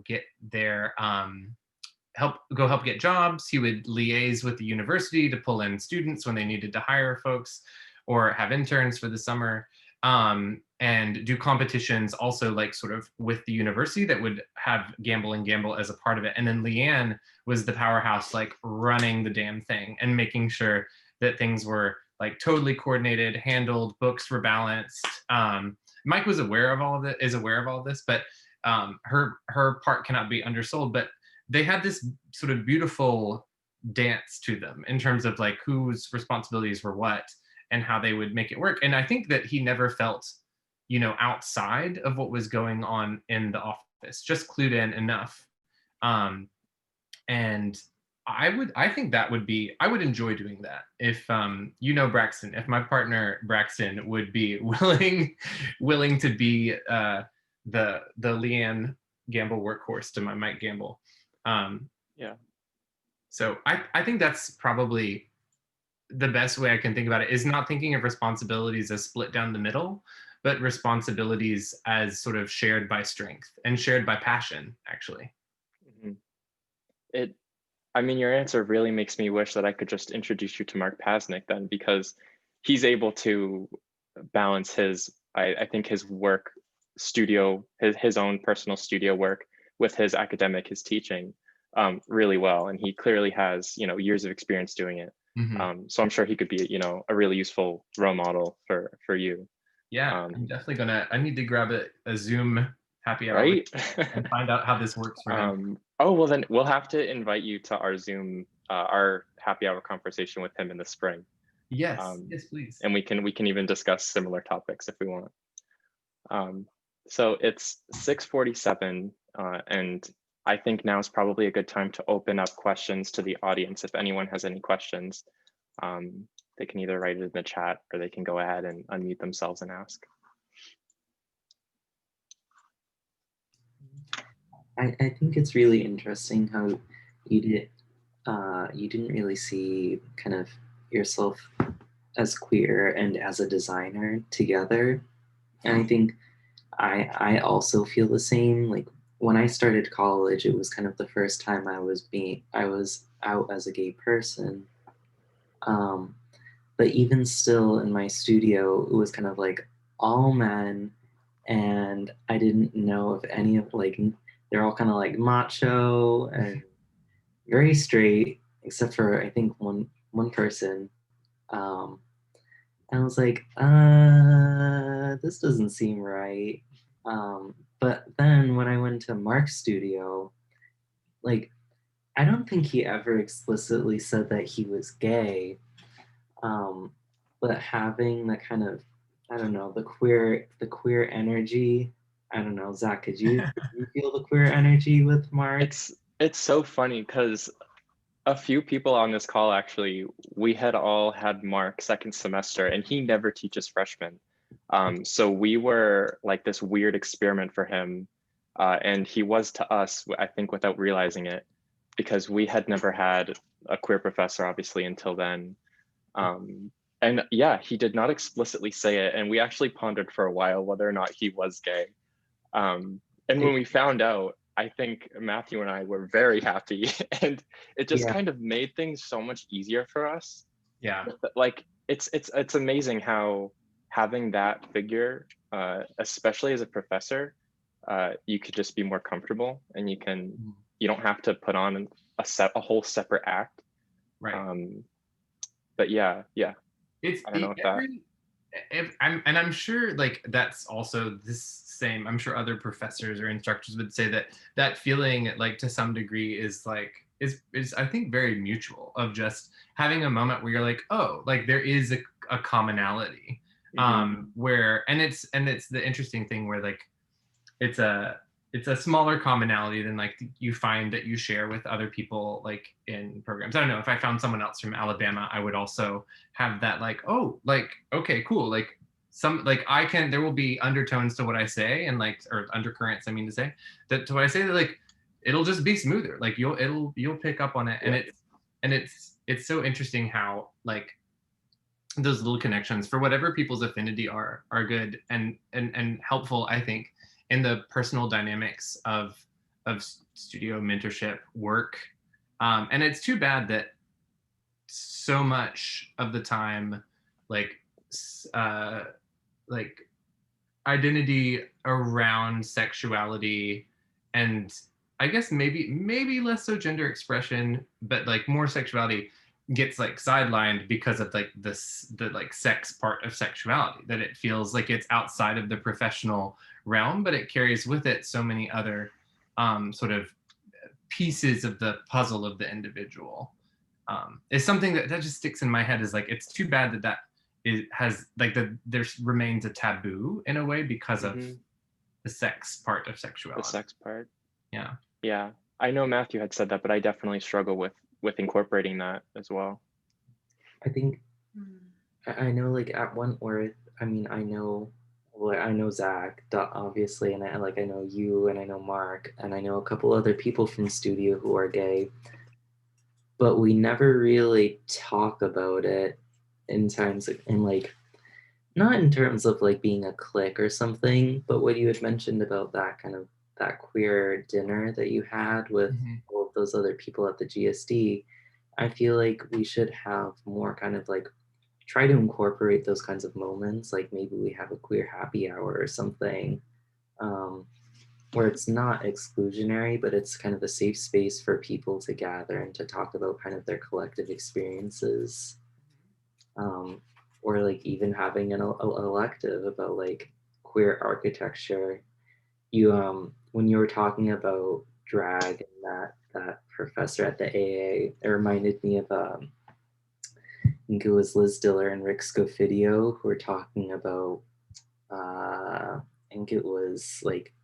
get their help get jobs. He would liaise with the university to pull in students when they needed to hire folks or have interns for the summer, and do competitions also like sort of with the university that would have Gamble and Gamble as a part of it. And then Leanne was the powerhouse, like running the damn thing and making sure that things were like totally coordinated, handled, books were balanced. Mike was aware of all of this, but her part cannot be undersold. But they had this sort of beautiful dance to them in terms of like whose responsibilities were what and how they would make it work. And I think that he never felt, outside of what was going on in the office, just clued in enough. And I think that would be, I would enjoy doing that if, Braxton, if my partner Braxton would be willing to be the Leanne Gamble workhorse to my Mike Gamble. Yeah. So I think that's probably the best way I can think about it, is not thinking of responsibilities as split down the middle, but responsibilities as sort of shared by strength and shared by passion, actually. Mm-hmm. I mean, your answer really makes me wish that I could just introduce you to Mark Pasnick then, because he's able to balance I think his work studio, his own personal studio work with his teaching really well. And he clearly has, years of experience doing it. Mm-hmm. So I'm sure he could be, a really useful role model for you. Yeah, I'm definitely I need to grab a Zoom happy hour right? and find out how this works for him. Oh, well then we'll have to invite you to our Zoom, our happy hour conversation with him in the spring. Yes, yes, please. And we can even discuss similar topics if we want. So it's 6:47, and I think now is probably a good time to open up questions to the audience. If anyone has any questions, they can either write it in the chat or they can go ahead and unmute themselves and ask. I think it's really interesting how you didn't really see kind of yourself as queer and as a designer together. And I think I also feel the same. Like when I started college, it was kind of the first time I was out as a gay person. Um, but even still in my studio, it was kind of like all men, and I didn't know if any of like they're all kind of like macho and very straight, except for I think one person. Um, and I was like, this doesn't seem right. But then when I went to Mark's studio, like I don't think he ever explicitly said that he was gay. Um, but having the kind of, I don't know, the queer energy. I don't know, Zach, could you feel the queer energy with Mark? It's so funny because a few people on this call, actually, we had all had Mark second semester and he never teaches freshmen. So we were like this weird experiment for him. And he was to us, I think, without realizing it, because we had never had a queer professor, obviously, until then. And yeah, he did not explicitly say it. And we actually pondered for a while whether or not he was gay. And when we found out, I think Matthew and I were very happy, and it just Yeah, kind of made things so much easier for us. Yeah. Like it's amazing how having that figure, especially as a professor, you could just be more comfortable, and you don't have to put on a whole separate act. Right. But yeah, It's I don't know if that. I'm sure like that's also this same. I'm sure other professors or instructors would say that that feeling like to some degree is like is I think very mutual of just having a moment where you're like, oh, like there is a commonality. Where and it's the interesting thing where like it's a smaller commonality than like you find that you share with other people like in programs. I don't know, if I found someone else from Alabama, I would also have that like, oh, like, okay, cool. Like some like there will be undertones to what I say and like or undercurrents, I mean to say, that to what I say that like it'll just be smoother. Like you'll pick up on it. Yeah. And it's so interesting how like those little connections for whatever people's affinity are good and helpful, I think, in the personal dynamics of studio mentorship work. And it's too bad that so much of the time like uh like identity around sexuality and I guess maybe less so gender expression, but like more sexuality gets like sidelined because of like the like sex part of sexuality, that it feels like it's outside of the professional realm, but it carries with it so many other sort of pieces of the puzzle of the individual. Is something that just sticks in my head, is like it's too bad that it has like there remains a taboo in a way because of the sex part of sexuality. The sex part. Yeah. Yeah, I know Matthew had said that, but I definitely struggle with incorporating that as well. I think I know like at Wentworth, I mean, I know Zach, obviously, and I know you, and I know Mark, and I know a couple other people from studio who are gay, but we never really talk about it in terms of, in like, not in terms of like being a clique or something, but what you had mentioned about that kind of that queer dinner that you had with all of those other people at the GSD, I feel like we should have more kind of like try to incorporate those kinds of moments, like maybe we have a queer happy hour or something, where it's not exclusionary, but it's kind of a safe space for people to gather and to talk about kind of their collective experiences. or like even having an elective about like queer architecture. You when you were talking about drag and that professor at the AA, it reminded me of I think it was Liz Diller and Rick Scofidio who were talking about I think it was like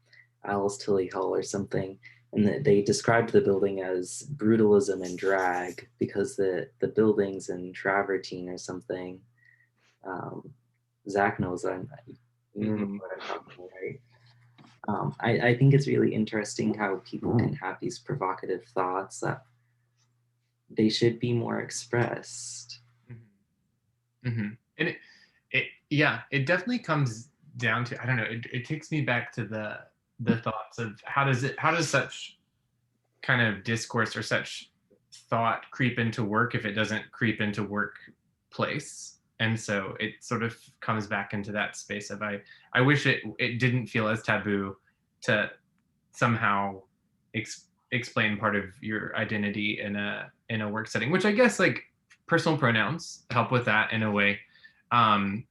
Alice Tilly Hall or something, and they described the building as brutalism and drag because the buildings in Travertine or something. Um, Zach knows that. You remember what I'm talking about, right? I think it's really interesting how people can have these provocative thoughts that they should be more expressed. And it definitely comes down to, I don't know, it takes me back to the thoughts of how does such kind of discourse or such thought creep into work if it doesn't creep into workplace. And so it sort of comes back into that space of I wish it didn't feel as taboo to somehow explain part of your identity in a work setting, which I guess like personal pronouns help with that in a way. And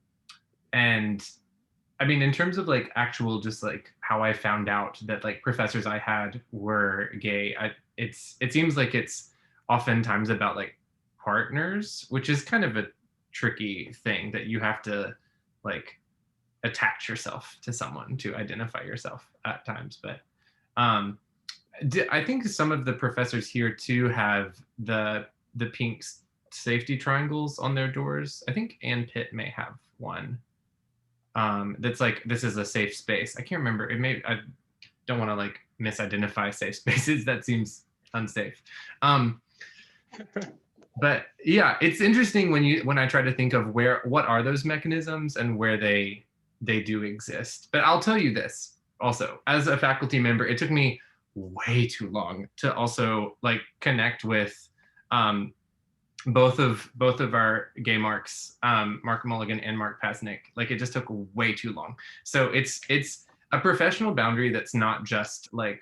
I mean, in terms of like actual, just like how I found out that like professors I had were gay, it seems like it's oftentimes about like partners, which is kind of a tricky thing that you have to like attach yourself to someone to identify yourself at times. But um, I think some of the professors here too have the pink safety triangles on their doors. I think Ann Pitt may have one. That's like, this is a safe space. I can't remember. I don't want to like misidentify safe spaces. That seems unsafe. But yeah, it's interesting when I try to think of what are those mechanisms and where they do exist. But I'll tell you this also, as a faculty member, it took me way too long to also like connect with both of our gay marks, Mark Mulligan and Mark Pasnick. Like it just took way too long. So it's a professional boundary that's not just like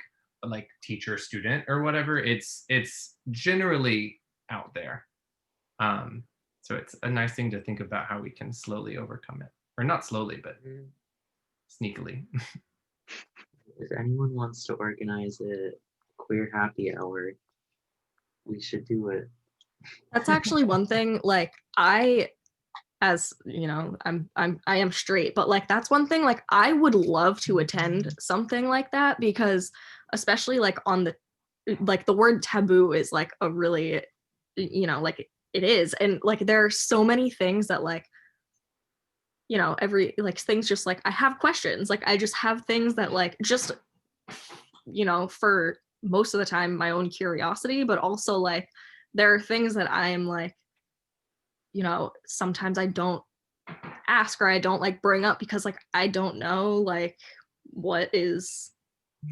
teacher student or whatever. It's generally out there. So it's a nice thing to think about how we can slowly overcome it, or not slowly, but sneakily. If anyone wants to organize a queer happy hour, we should do it. That's actually one thing, like as you know, I am straight, but like that's one thing like I would love to attend something like that, because especially like on the word taboo is like a really, like it is, and like there are so many things that like, every like things just like I have questions, like I just have things that like just, for most of the time my own curiosity, but also like there are things that I am like, sometimes I don't ask or I don't like bring up because like I don't know like what is,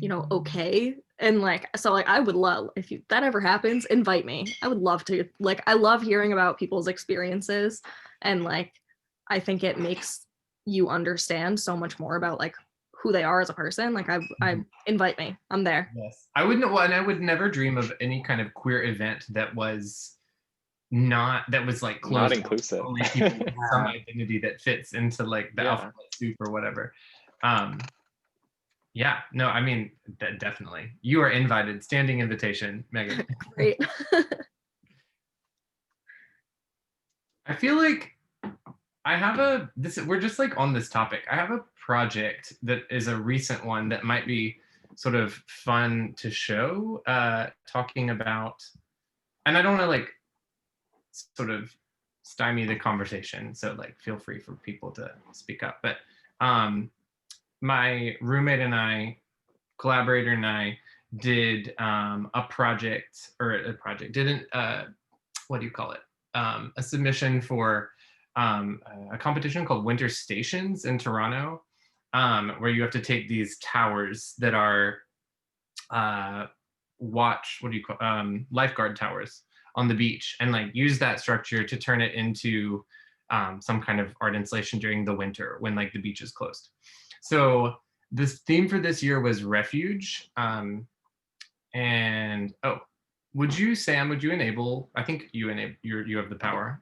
okay. And like, so like I would love, if that ever happens, invite me. I would love to, like I love hearing about people's experiences, and like I think it makes you understand so much more about like who they are as a person. Like I invite me. I'm there. Yes. I wouldn't, well, and I would never dream of any kind of queer event that was like closed, not inclusive. only people with some identity that fits into like the alphabet soup or whatever. Yeah, no, I mean, definitely. You are invited. Standing invitation, Megan. Great. I feel like we're just like on this topic. I have a project that is a recent one that might be sort of fun to show, talking about, and I don't want to like sort of stymie the conversation, so like feel free for people to speak up. But my roommate and I, collaborator and I, did a project, didn't what do you call it? A submission for a competition called Winter Stations in Toronto, where you have to take these towers that are lifeguard towers on the beach, and like use that structure to turn it into some kind of art installation during the winter when like the beach is closed. So this theme for this year was refuge. And Sam, would you enable? I think you have the power.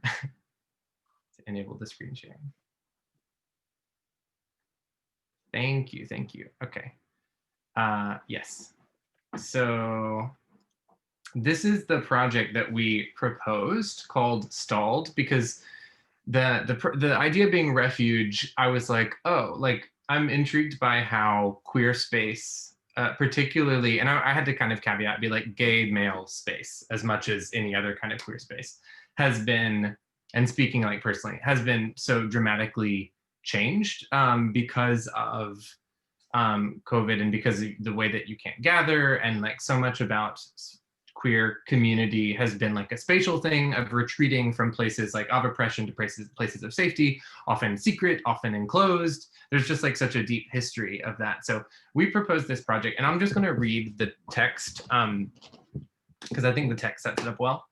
enable the screen sharing. Thank you, thank you. Okay. Yes. So this is the project that we proposed called Stalled, because the idea being refuge, I was like, oh, like I'm intrigued by how queer space, particularly, and I had to kind of caveat, be like gay male space as much as any other kind of queer space has been, and speaking like personally, has been so dramatically changed because of COVID, and because of the way that you can't gather, and like so much about queer community has been like a spatial thing of retreating from places like of oppression to places of safety, often secret, often enclosed. There's just like such a deep history of that. So we proposed this project, and I'm just going to read the text because I think the text sets it up well.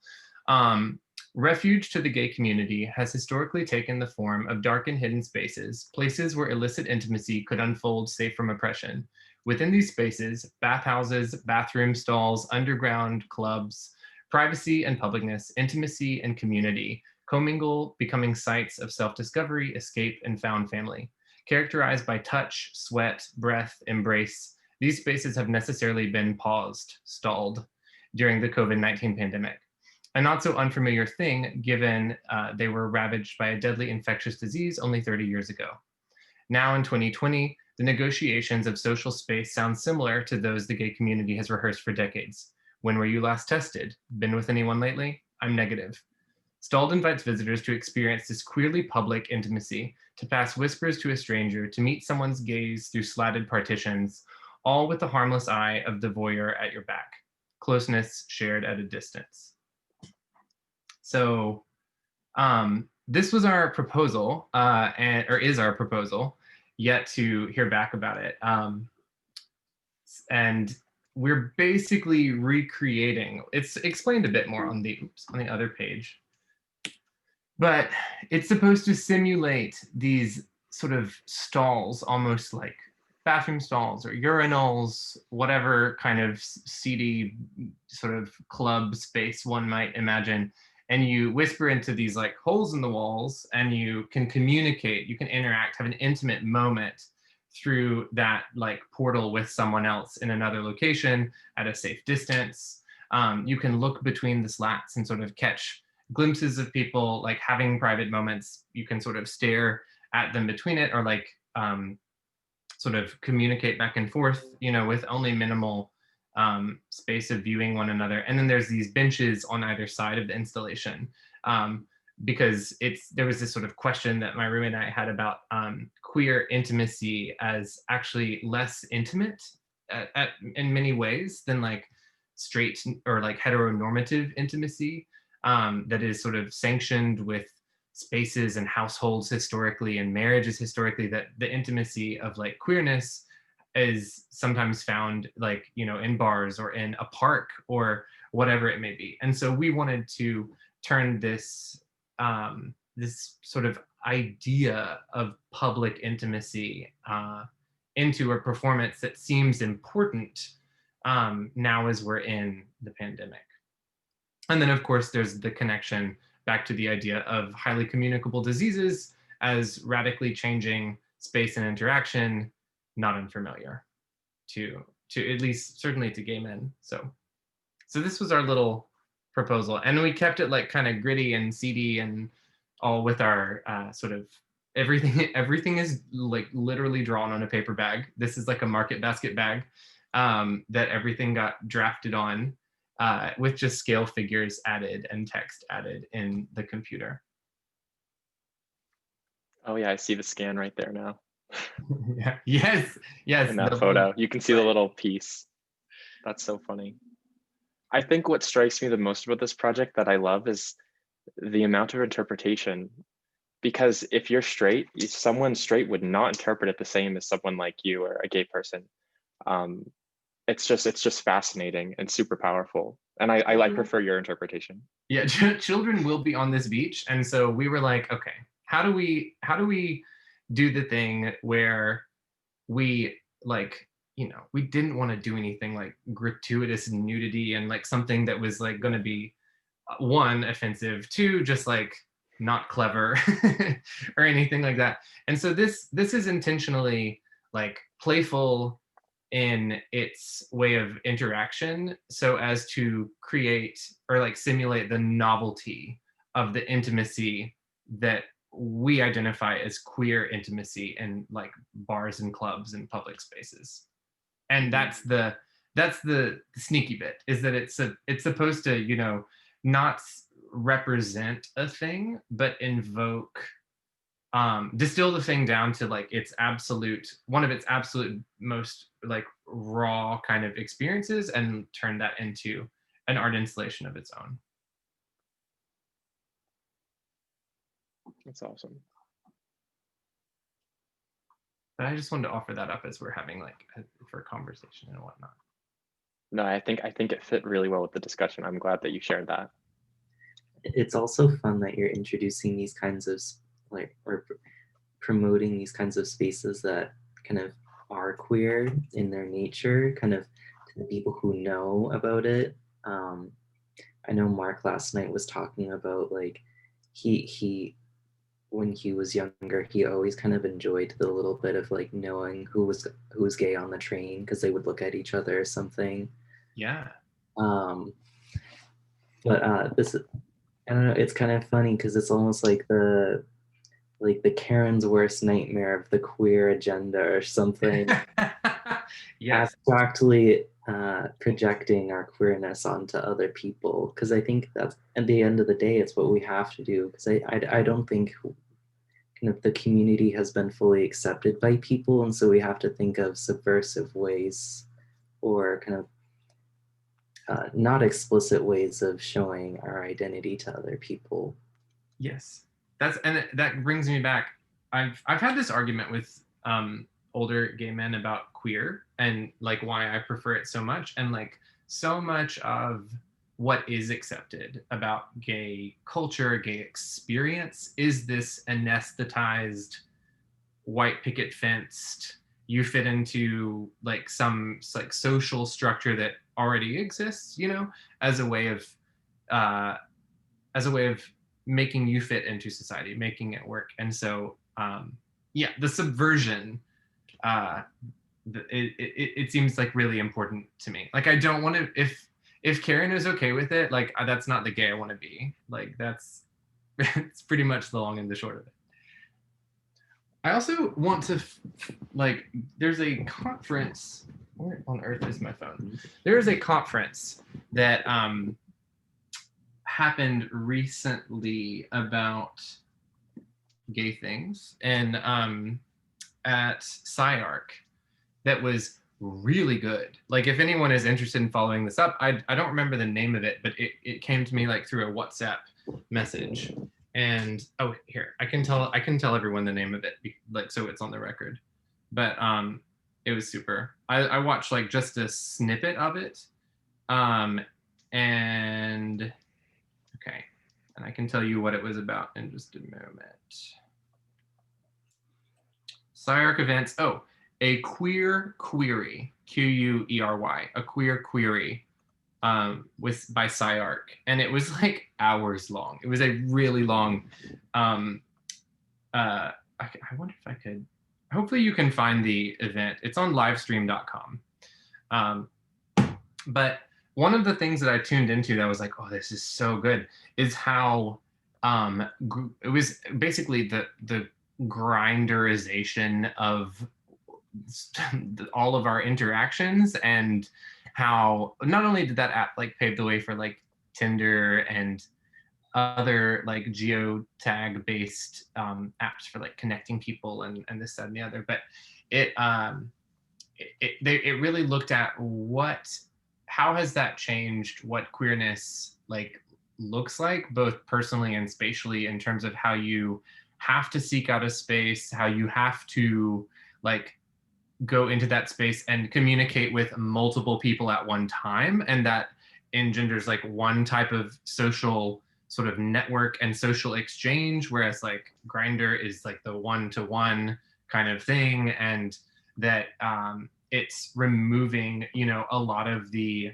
Refuge to the gay community has historically taken the form of dark and hidden spaces, places where illicit intimacy could unfold safe from oppression. Within these spaces, bathhouses, bathroom stalls, underground clubs, privacy and publicness, intimacy and community commingle, becoming sites of self-discovery, escape, and found family. Characterized by touch, sweat, breath, embrace, these spaces have necessarily been paused, stalled, during the COVID-19 pandemic. A not so unfamiliar thing, given they were ravaged by a deadly infectious disease only 30 years ago. Now in 2020, the negotiations of social space sound similar to those the gay community has rehearsed for decades. When were you last tested? Been with anyone lately? I'm negative. Stalled invites visitors to experience this queerly public intimacy, to pass whispers to a stranger, to meet someone's gaze through slatted partitions, all with the harmless eye of the voyeur at your back. Closeness shared at a distance. So this was our proposal, or is our proposal, yet to hear back about it. And we're basically recreating, it's explained a bit more on the other page, but it's supposed to simulate these sort of stalls, almost like bathroom stalls or urinals, whatever kind of seedy sort of club space one might imagine. And you whisper into these like holes in the walls, and you can communicate, you can interact, have an intimate moment through that like portal with someone else in another location at a safe distance. You can look between the slats and sort of catch glimpses of people like having private moments. You can sort of stare at them between it, or like sort of communicate back and forth, you know, with only minimal space of viewing one another. And then there's these benches on either side of the installation, because there was this sort of question that my roommate and I had about queer intimacy as actually less intimate in many ways than like straight or like heteronormative intimacy that is sort of sanctioned with spaces and households historically and marriages historically, that the intimacy of like queerness is sometimes found like, you know, in bars or in a park or whatever it may be. And so we wanted to turn this this sort of idea of public intimacy into a performance that seems important now as we're in the pandemic. And then of course there's the connection back to the idea of highly communicable diseases as radically changing space and interaction, not unfamiliar to at least certainly to gay men. So this was our little proposal, and we kept it like kind of gritty and seedy and all with our sort of everything is like literally drawn on a paper bag. This is like a market basket bag that everything got drafted on with just scale figures added and text added in the computer. Oh yeah, I see the scan right there now. Yeah. Yes. In that photo, you can see the little piece. That's so funny. I think what strikes me the most about this project that I love is the amount of interpretation. Because if you're straight, someone straight would not interpret it the same as someone like you or a gay person. It's just fascinating and super powerful. And I prefer your interpretation. Yeah, children will be on this beach. And so we were like, okay, how do we do the thing where we like, you know, we didn't want to do anything like gratuitous nudity and like something that was like going to be one, offensive, two, just like not clever or anything like that. And so this is intentionally like playful in its way of interaction so as to create or like simulate the novelty of the intimacy that we identify as queer intimacy in like bars and clubs and public spaces. And that's the sneaky bit, is that it's supposed to, you know, not represent a thing, but invoke, distill the thing down to like its absolute, one of its absolute most like raw kind of experiences, and turn that into an art installation of its own. That's awesome. But I just wanted to offer that up as we're having like for conversation and whatnot. No, I think it fit really well with the discussion. I'm glad that you shared that. It's also fun that you're introducing these kinds of like, or promoting these kinds of spaces that kind of are queer in their nature, kind of to the people who know about it. I know Mark last night was talking about like he when he was younger, he always kind of enjoyed the little bit of like knowing who was gay on the train, because they would look at each other or something. Yeah. But this, I don't know, it's kind of funny because it's almost like the Karen's worst nightmare of the queer agenda or something. Yes. Abstractly projecting our queerness onto other people, because I think that's at the end of the day it's what we have to do, because I don't think kind of the community has been fully accepted by people, and so we have to think of subversive ways, or kind of not explicit ways of showing our identity to other people. Yes, that brings me back. I've had this argument with older gay men about queer and like why I prefer it so much, and like so much of what is accepted about gay culture, gay experience, is this anesthetized, white picket fenced, you fit into like some like social structure that already exists, you know, as a way of making you fit into society, making it work. And so yeah, the subversion, it seems like really important to me. Like I don't want to, if Karen is okay with it, like that's not the gay I want to be. Like that's it's pretty much the long and the short of it. I also want to like, there's a conference, where on earth is my phone? There is a conference that happened recently about gay things, and at SciArc, that was really good. Like if anyone is interested in following this up, I don't remember the name of it, but it came to me like through a WhatsApp message. And oh, here, I can tell everyone the name of it, like so it's on the record. But it was super. I watched like just a snippet of it. And okay, and I can tell you what it was about in just a moment. SciArc events. Oh, a queer query, Query, a queer query, by SciArc, and it was like hours long. It was a really long. I wonder if I could. Hopefully, you can find the event. It's on livestream.com. But one of the things that I tuned into that was like, oh, this is so good, is how it was basically the grinderization of all of our interactions, and how not only did that app like pave the way for like Tinder and other like geotag based apps for like connecting people and this, that, and the other, but it really looked at how has that changed what queerness like looks like, both personally and spatially, in terms of how you have to seek out a space, how you have to like go into that space and communicate with multiple people at one time, and that engenders like one type of social sort of network and social exchange, whereas like Grindr is like the one-to-one kind of thing, and that it's removing, you know, a lot of the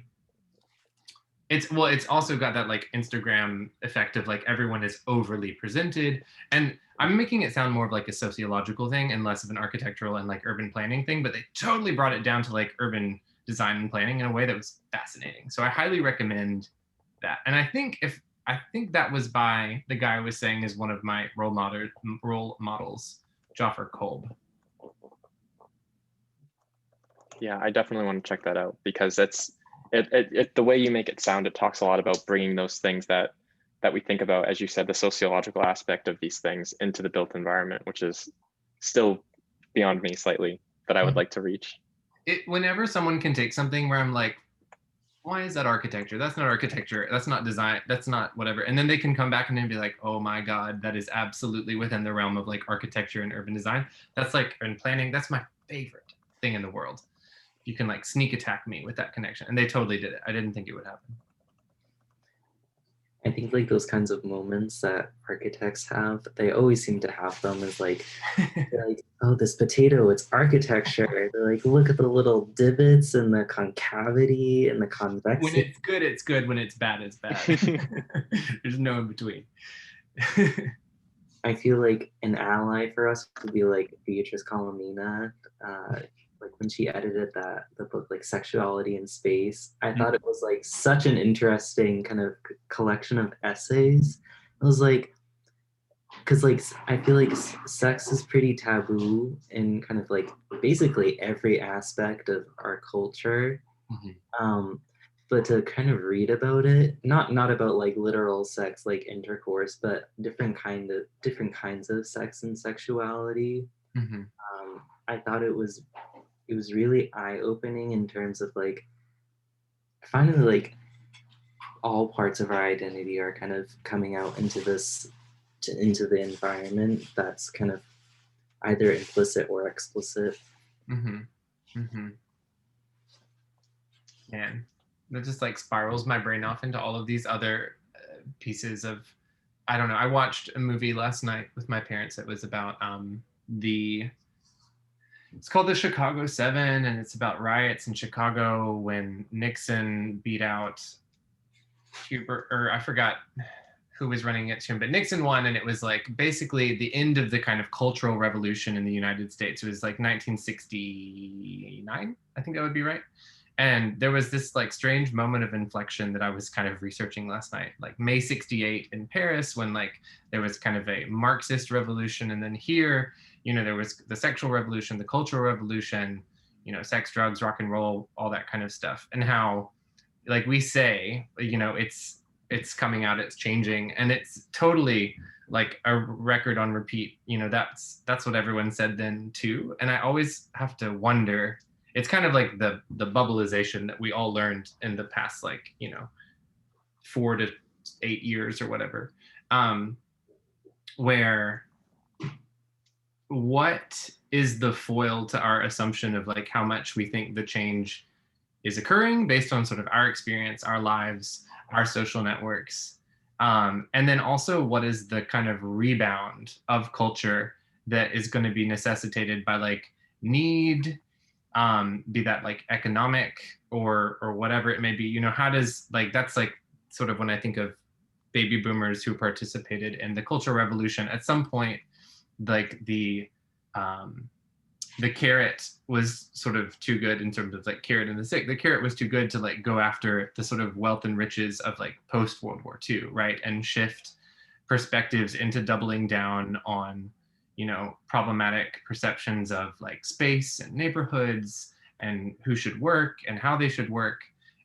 it's also got that like Instagram effect of like everyone is overly presented, and I'm making it sound more of like a sociological thing and less of an architectural and like urban planning thing, but they totally brought it down to like urban design and planning in a way that was fascinating. So I highly recommend that. And I think that was by the guy I was saying is one of my role models, Jafar Kolb. Yeah, I definitely want to check that out, because the way you make it sound, it talks a lot about bringing those things that we think about, as you said, the sociological aspect of these things into the built environment, which is still beyond me slightly, that I would like to reach. Whenever someone can take something where I'm like, why is that architecture? That's not architecture. That's not design. That's not whatever. And then they can come back and then be like, oh my God, that is absolutely within the realm of like architecture and urban design. That's like, and planning, that's my favorite thing in the world. You can like sneak attack me with that connection. And they totally did it. I didn't think it would happen. I think like those kinds of moments that architects have, they always seem to have them as like, they're like, oh, this potato, it's architecture. They're like, look at the little divots and the concavity and the When convexity. it's good, it's good. When it's bad, it's bad. There's no in between. I feel like an ally for us would be like Beatrice Colomina. Like when she edited the book like Sexuality in Space, I thought it was like such an interesting kind of collection of essays. I was like, because like I feel like sex is pretty taboo in kind of like basically every aspect of our culture. But to kind of read about it, not about like literal sex like intercourse, but different kinds of sex and sexuality. I thought it was really eye-opening in terms of like finally like all parts of our identity are kind of coming out into into the environment that's kind of either implicit or explicit. Man, that just like spirals my brain off into all of these other pieces of, I don't know. I watched a movie last night with my parents. It was about it's called the Chicago 7, and it's about riots in Chicago when Nixon beat out Hubert, or I forgot who was running it to him, but Nixon won, and it was like basically the end of the kind of cultural revolution in the United States. It was like 1969, I think that would be right. And there was this like strange moment of inflection that I was kind of researching last night, like May 68 in Paris, when like there was kind of a Marxist revolution. And then here, you know, there was the sexual revolution, the cultural revolution, you know, sex, drugs, rock and roll, all that kind of stuff. And how, like we say, you know, it's coming out, it's changing, and it's totally like a record on repeat. You know, that's what everyone said then too. And I always have to wonder, it's kind of like the bubbleization that we all learned in the past, like, you know, 4 to 8 years or whatever, where what is the foil to our assumption of like how much we think the change is occurring based on sort of our experience, our lives, our social networks, and then also what is the kind of rebound of culture that is going to be necessitated by like need, be that like economic or whatever it may be. You know, how does like, that's like sort of when I think of baby boomers who participated in the cultural revolution, at some point like the carrot was sort of too good in terms of like carrot and the stick. The carrot was too good to like go after the sort of wealth and riches of like post World War II, right? And shift perspectives into doubling down on, you know, problematic perceptions of like space and neighborhoods and who should work and how they should work.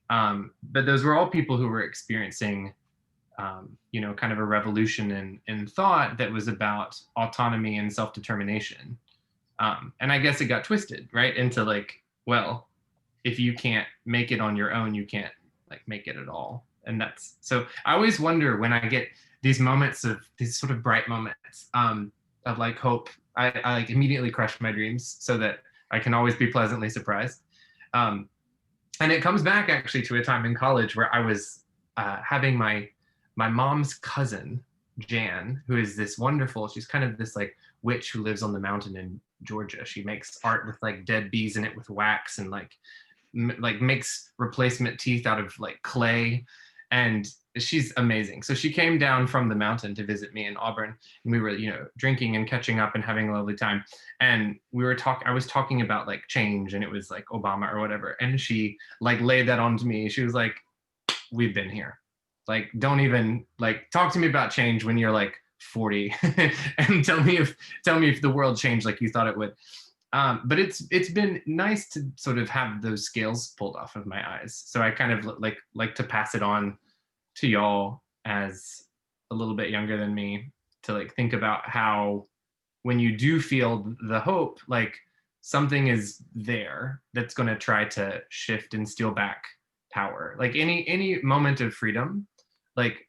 But those were all people who were experiencing, you know, kind of a revolution in thought that was about autonomy and self-determination. And I guess it got twisted, right, into like, well, if you can't make it on your own, you can't like make it at all. And that's, so I always wonder when I get these moments of these sort of bright moments of like hope, I like immediately crush my dreams so that I can always be pleasantly surprised. And it comes back actually to a time in college where I was having my mom's cousin, Jan, who is this wonderful, she's kind of this like witch who lives on the mountain in Georgia. She makes art with like dead bees in it with wax and like makes replacement teeth out of like clay. and she's amazing. So she came down from the mountain to visit me in Auburn, and we were, you know, drinking and catching up and having a lovely time. And I was talking about like change, and it was like Obama or whatever. And she like laid that onto me. She was like, we've been here. Like, don't even like talk to me about change when you're like 40 and tell me if the world changed like you thought it would. But it's been nice to sort of have those scales pulled off of my eyes. So I kind of like to pass it on to y'all as a little bit younger than me, to like think about how when you do feel the hope, like something is there that's going to try to shift and steal back power. Like any moment of freedom, like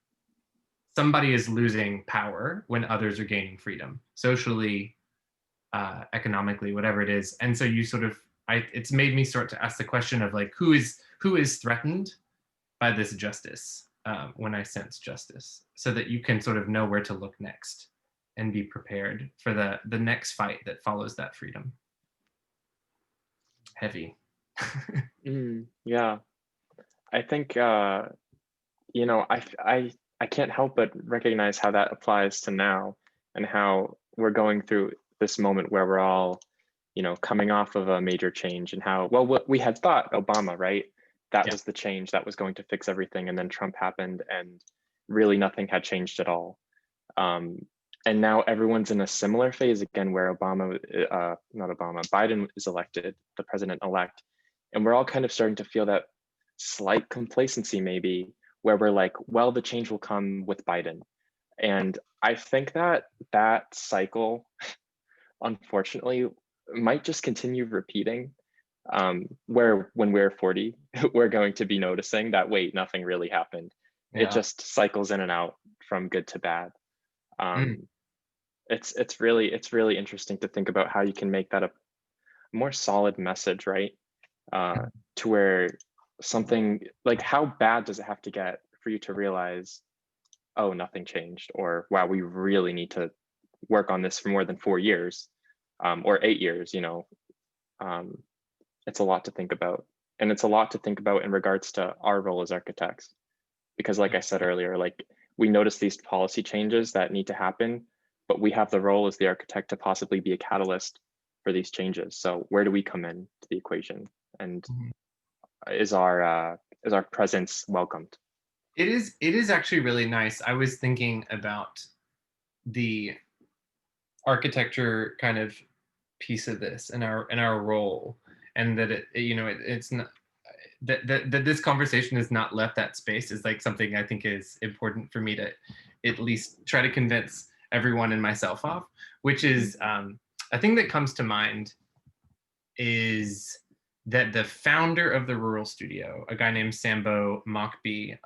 somebody is losing power when others are gaining freedom, socially, economically, whatever it is. And so you sort of, it's made me start to ask the question of like, who is threatened by this justice, when I sense justice, so that you can sort of know where to look next and be prepared for the next fight that follows that freedom. Heavy. Yeah, I think you know, I can't help but recognize how that applies to now, and how we're going through this moment where we're all, you know, coming off of a major change, and how, well, what we had thought Obama, right? That was the change that was going to fix everything. And then Trump happened, and really nothing had changed at all. And now everyone's in a similar phase again, where Biden is elected, the president-elect. And we're all kind of starting to feel that slight complacency maybe, where we're like, well, the change will come with Biden. And I think that that cycle, unfortunately, might just continue repeating, where when we're 40, we're going to be noticing that, wait, nothing really happened. Yeah. It just cycles in and out from good to bad. It's really interesting to think about how you can make that a more solid message, right? To where something like, how bad does it have to get for you to realize, oh, nothing changed, or wow, we really need to work on this for more than 4 years, or 8 years, you know. It's a lot to think about. And it's a lot to think about in regards to our role as architects. Because like I said earlier, like we notice these policy changes that need to happen, but we have the role as the architect to possibly be a catalyst for these changes. So where do we come in to the equation? And is our presence welcomed? It is actually really nice. I was thinking about the architecture kind of piece of this and our role, and that it's not that this conversation has not left that space is like something I think is important for me to at least try to convince everyone and myself of, which is a thing that comes to mind is that the founder of the Rural Studio, a guy named Sambo Mockbee,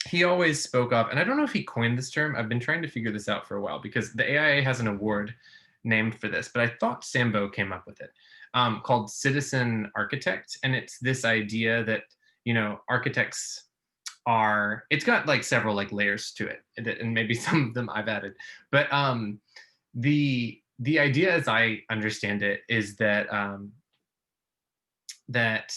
he always spoke of, and I don't know if he coined this term, I've been trying to figure this out for a while because the AIA has an award named for this, but I thought Sambo came up with it, called citizen architect. And it's this idea that, you know, architects are, it's got like several like layers to it, and maybe some of them I've added, but the idea as I understand it is that that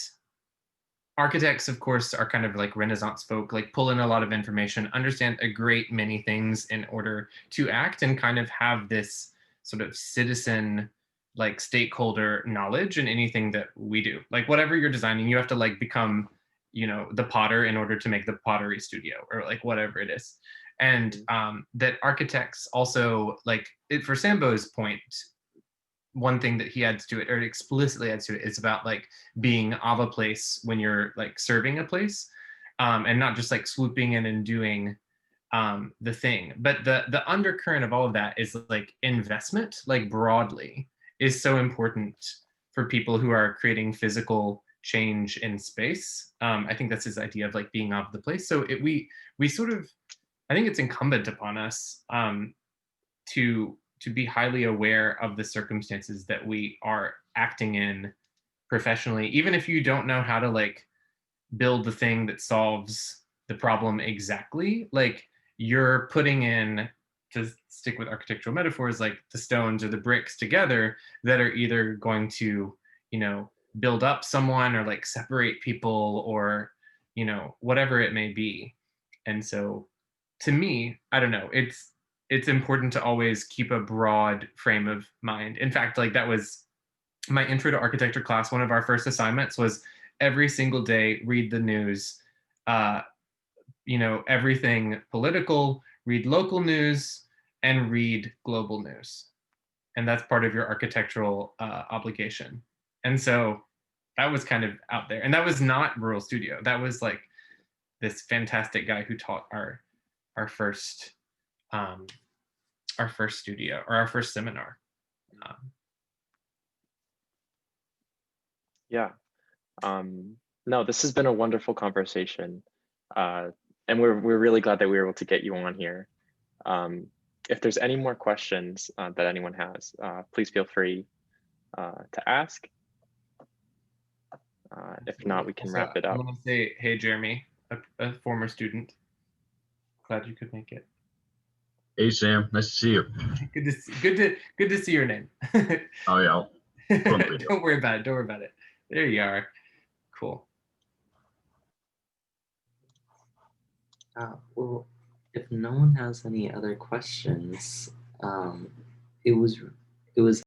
architects, of course, are kind of like Renaissance folk, like pull in a lot of information, understand a great many things in order to act, and kind of have this sort of citizen, like stakeholder knowledge in anything that we do. Like whatever you're designing, you have to like become, you know, the potter in order to make the pottery studio, or like whatever it is. And that architects also, like for Sambo's point, one thing that he adds to it, or explicitly adds to it, is about like being of a place when you're like serving a place, and not just like swooping in and doing the thing. But the undercurrent of all of that is like investment, like broadly, is so important for people who are creating physical change in space. I think that's his idea of like being of the place. So we sort of, I think it's incumbent upon us to be highly aware of the circumstances that we are acting in professionally, even if you don't know how to like build the thing that solves the problem exactly. Like you're putting in, to stick with architectural metaphors, like the stones or the bricks together that are either going to, you know, build up someone or like separate people, or you know, whatever it may be. And so to me, I don't know, it's important to always keep a broad frame of mind. In fact, like that was my intro to architecture class. One of our first assignments was every single day read the news, uh, you know, everything political, read local news, and read global news. And that's part of your architectural obligation. And so that was kind of out there. And that was not Rural Studio. That was like this fantastic guy who taught our first um, our first studio or our first seminar. Yeah. No, this has been a wonderful conversation. And we're really glad that we were able to get you on here. If there's any more questions that anyone has, please feel free to ask. If not, we can Also, wrap it I up. want to say, hey, Jeremy, a former student. Glad you could make it. Hey, Sam. Nice to see you. Good to see your name. Oh, yeah. Don't worry about it. Don't worry about it. There you are. Cool. Well, if no one has any other questions, it was